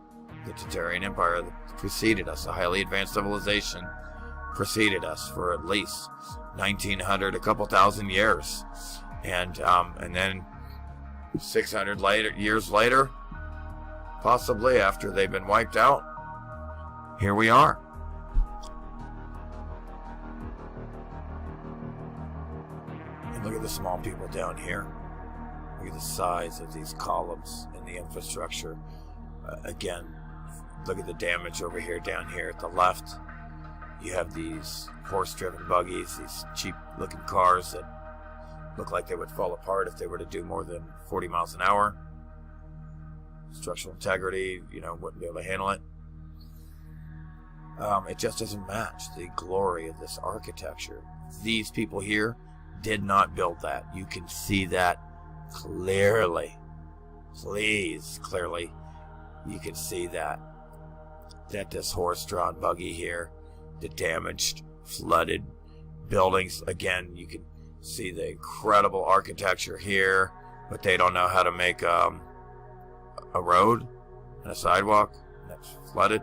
The Tartarian Empire that preceded us, a highly advanced civilization, preceded us for at least 1900, a couple thousand years. And then 600 years later, possibly after they've been wiped out, here we are. And look at the small people down here. Look at the size of these columns and the infrastructure. Again, look at the damage over here, down here at the left. You have these horse-driven buggies, these cheap-looking cars that look like they would fall apart if they were to do more than 40 miles an hour. Structural integrity, wouldn't be able to handle it. It just doesn't match the glory of this architecture. These people here did not build that. You can see that clearly. Please, clearly, you can see that this horse-drawn buggy here, the damaged, flooded buildings. Again, you can see the incredible architecture here, but they don't know how to make a road and a sidewalk that's flooded.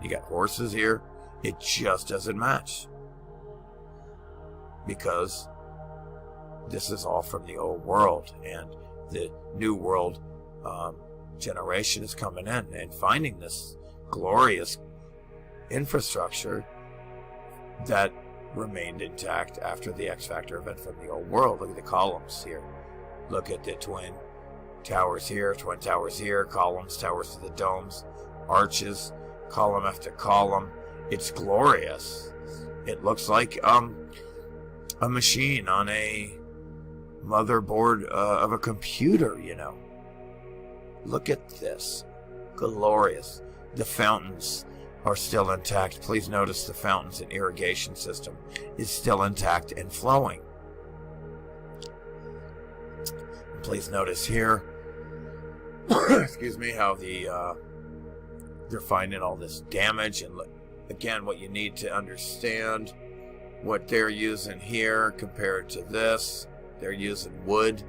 You got horses here. It just doesn't match, because this is all from the old world, and the new world generation is coming in and finding this glorious infrastructure that remained intact after the X Factor event from the old world. Look at the columns here. Look at the twin towers here, columns, towers to the domes, arches, column after column. It's glorious. It looks like a machine on a motherboard of a computer, Look at this. Glorious. The fountains are still intact. Please notice the fountains and irrigation system is still intact and flowing. And please notice here, excuse me, how they're finding all this damage. And again, what you need to understand, what they're using here compared to this, they're using wood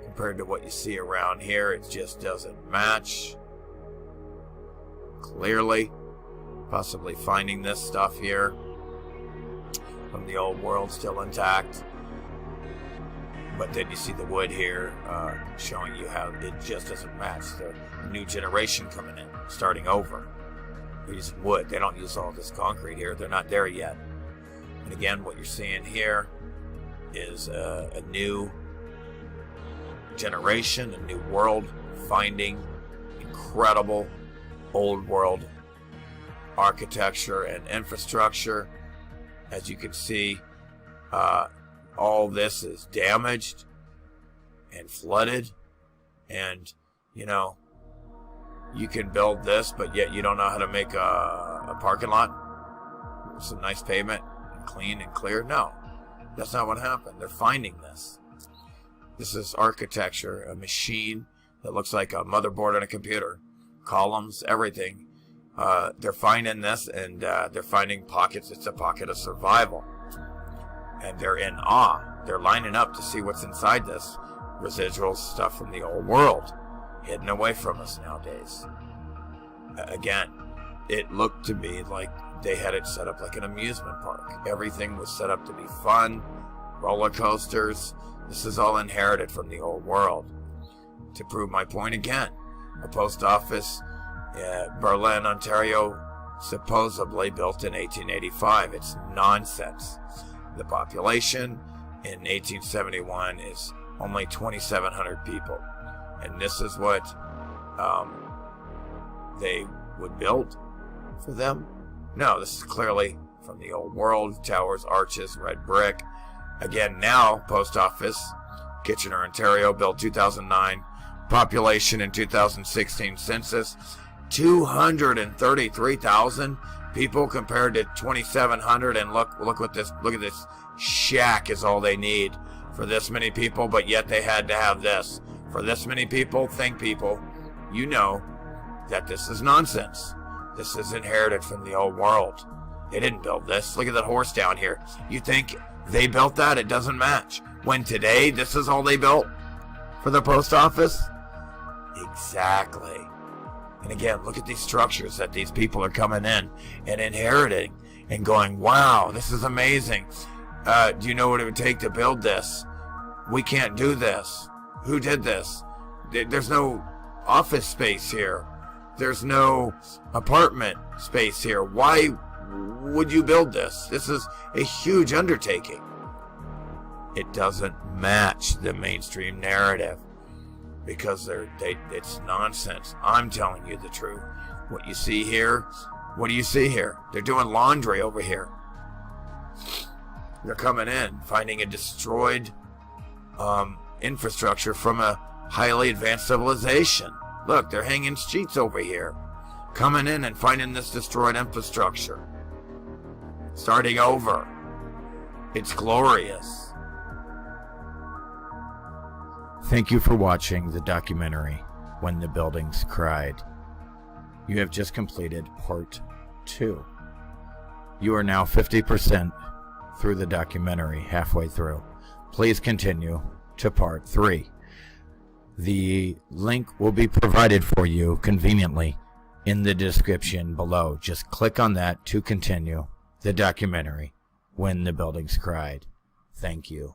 compared to what you see around here. It just doesn't match. Clearly, possibly finding this stuff here from the old world still intact. But then you see the wood here showing you how it just doesn't match. The new generation coming in, starting over. They're using wood. They don't use all this concrete here. They're not there yet. And again, what you're seeing here is a new generation, a new world finding incredible old world architecture and infrastructure. As you can see, all this is damaged and flooded, and you can build this, but yet you don't know how to make a parking lot with some nice pavement and clean and clear. No, that's not what happened. They're finding this. This is architecture, a machine that looks like a motherboard on a computer, columns, everything. They're finding this, and they're finding pockets. It's a pocket of survival, and they're in awe. They're lining up to see what's inside this residual stuff from the old world, hidden away from us nowadays. Again, it looked to me like they had it set up like an amusement park. Everything was set up to be fun, roller coasters. This is all inherited from the old world. To prove my point again, a post office Berlin, Ontario, supposedly built in 1885. It's nonsense. The population in 1871 is only 2,700 people. And this is what they would build for them? No, this is clearly from the old world. Towers, arches, red brick. Again, now, post office, Kitchener, Ontario, built 2009. Population in 2016 census, 233,000 people compared to 2,700. And look at this shack is all they need for this many people, but yet they had to have this for this many people. Think people, you know that this is nonsense. This is inherited from the old world. They didn't build this. Look at that horse down here. You think they built that? It doesn't match. When today, this is all they built for the post office? Exactly. And again, look at these structures that these people are coming in and inheriting and going, wow, this is amazing. Do you know what it would take to build this? We can't do this. Who did this? There's no office space here. There's no apartment space here. Why would you build this? This is a huge undertaking. It doesn't match the mainstream narrative because it's nonsense. I'm telling you the truth. What you see here, what do you see here? They're doing laundry over here. They're coming in, finding a destroyed infrastructure from a highly advanced civilization. Look, they're hanging sheets over here. Coming in and finding this destroyed infrastructure. Starting over. It's glorious. Thank you for watching the documentary, When the Buildings Cried. You have just completed part 2. You are now 50% through the documentary, halfway through. Please continue to part 3. The link will be provided for you conveniently in the description below. Just click on that to continue the documentary, When the Buildings Cried. Thank you.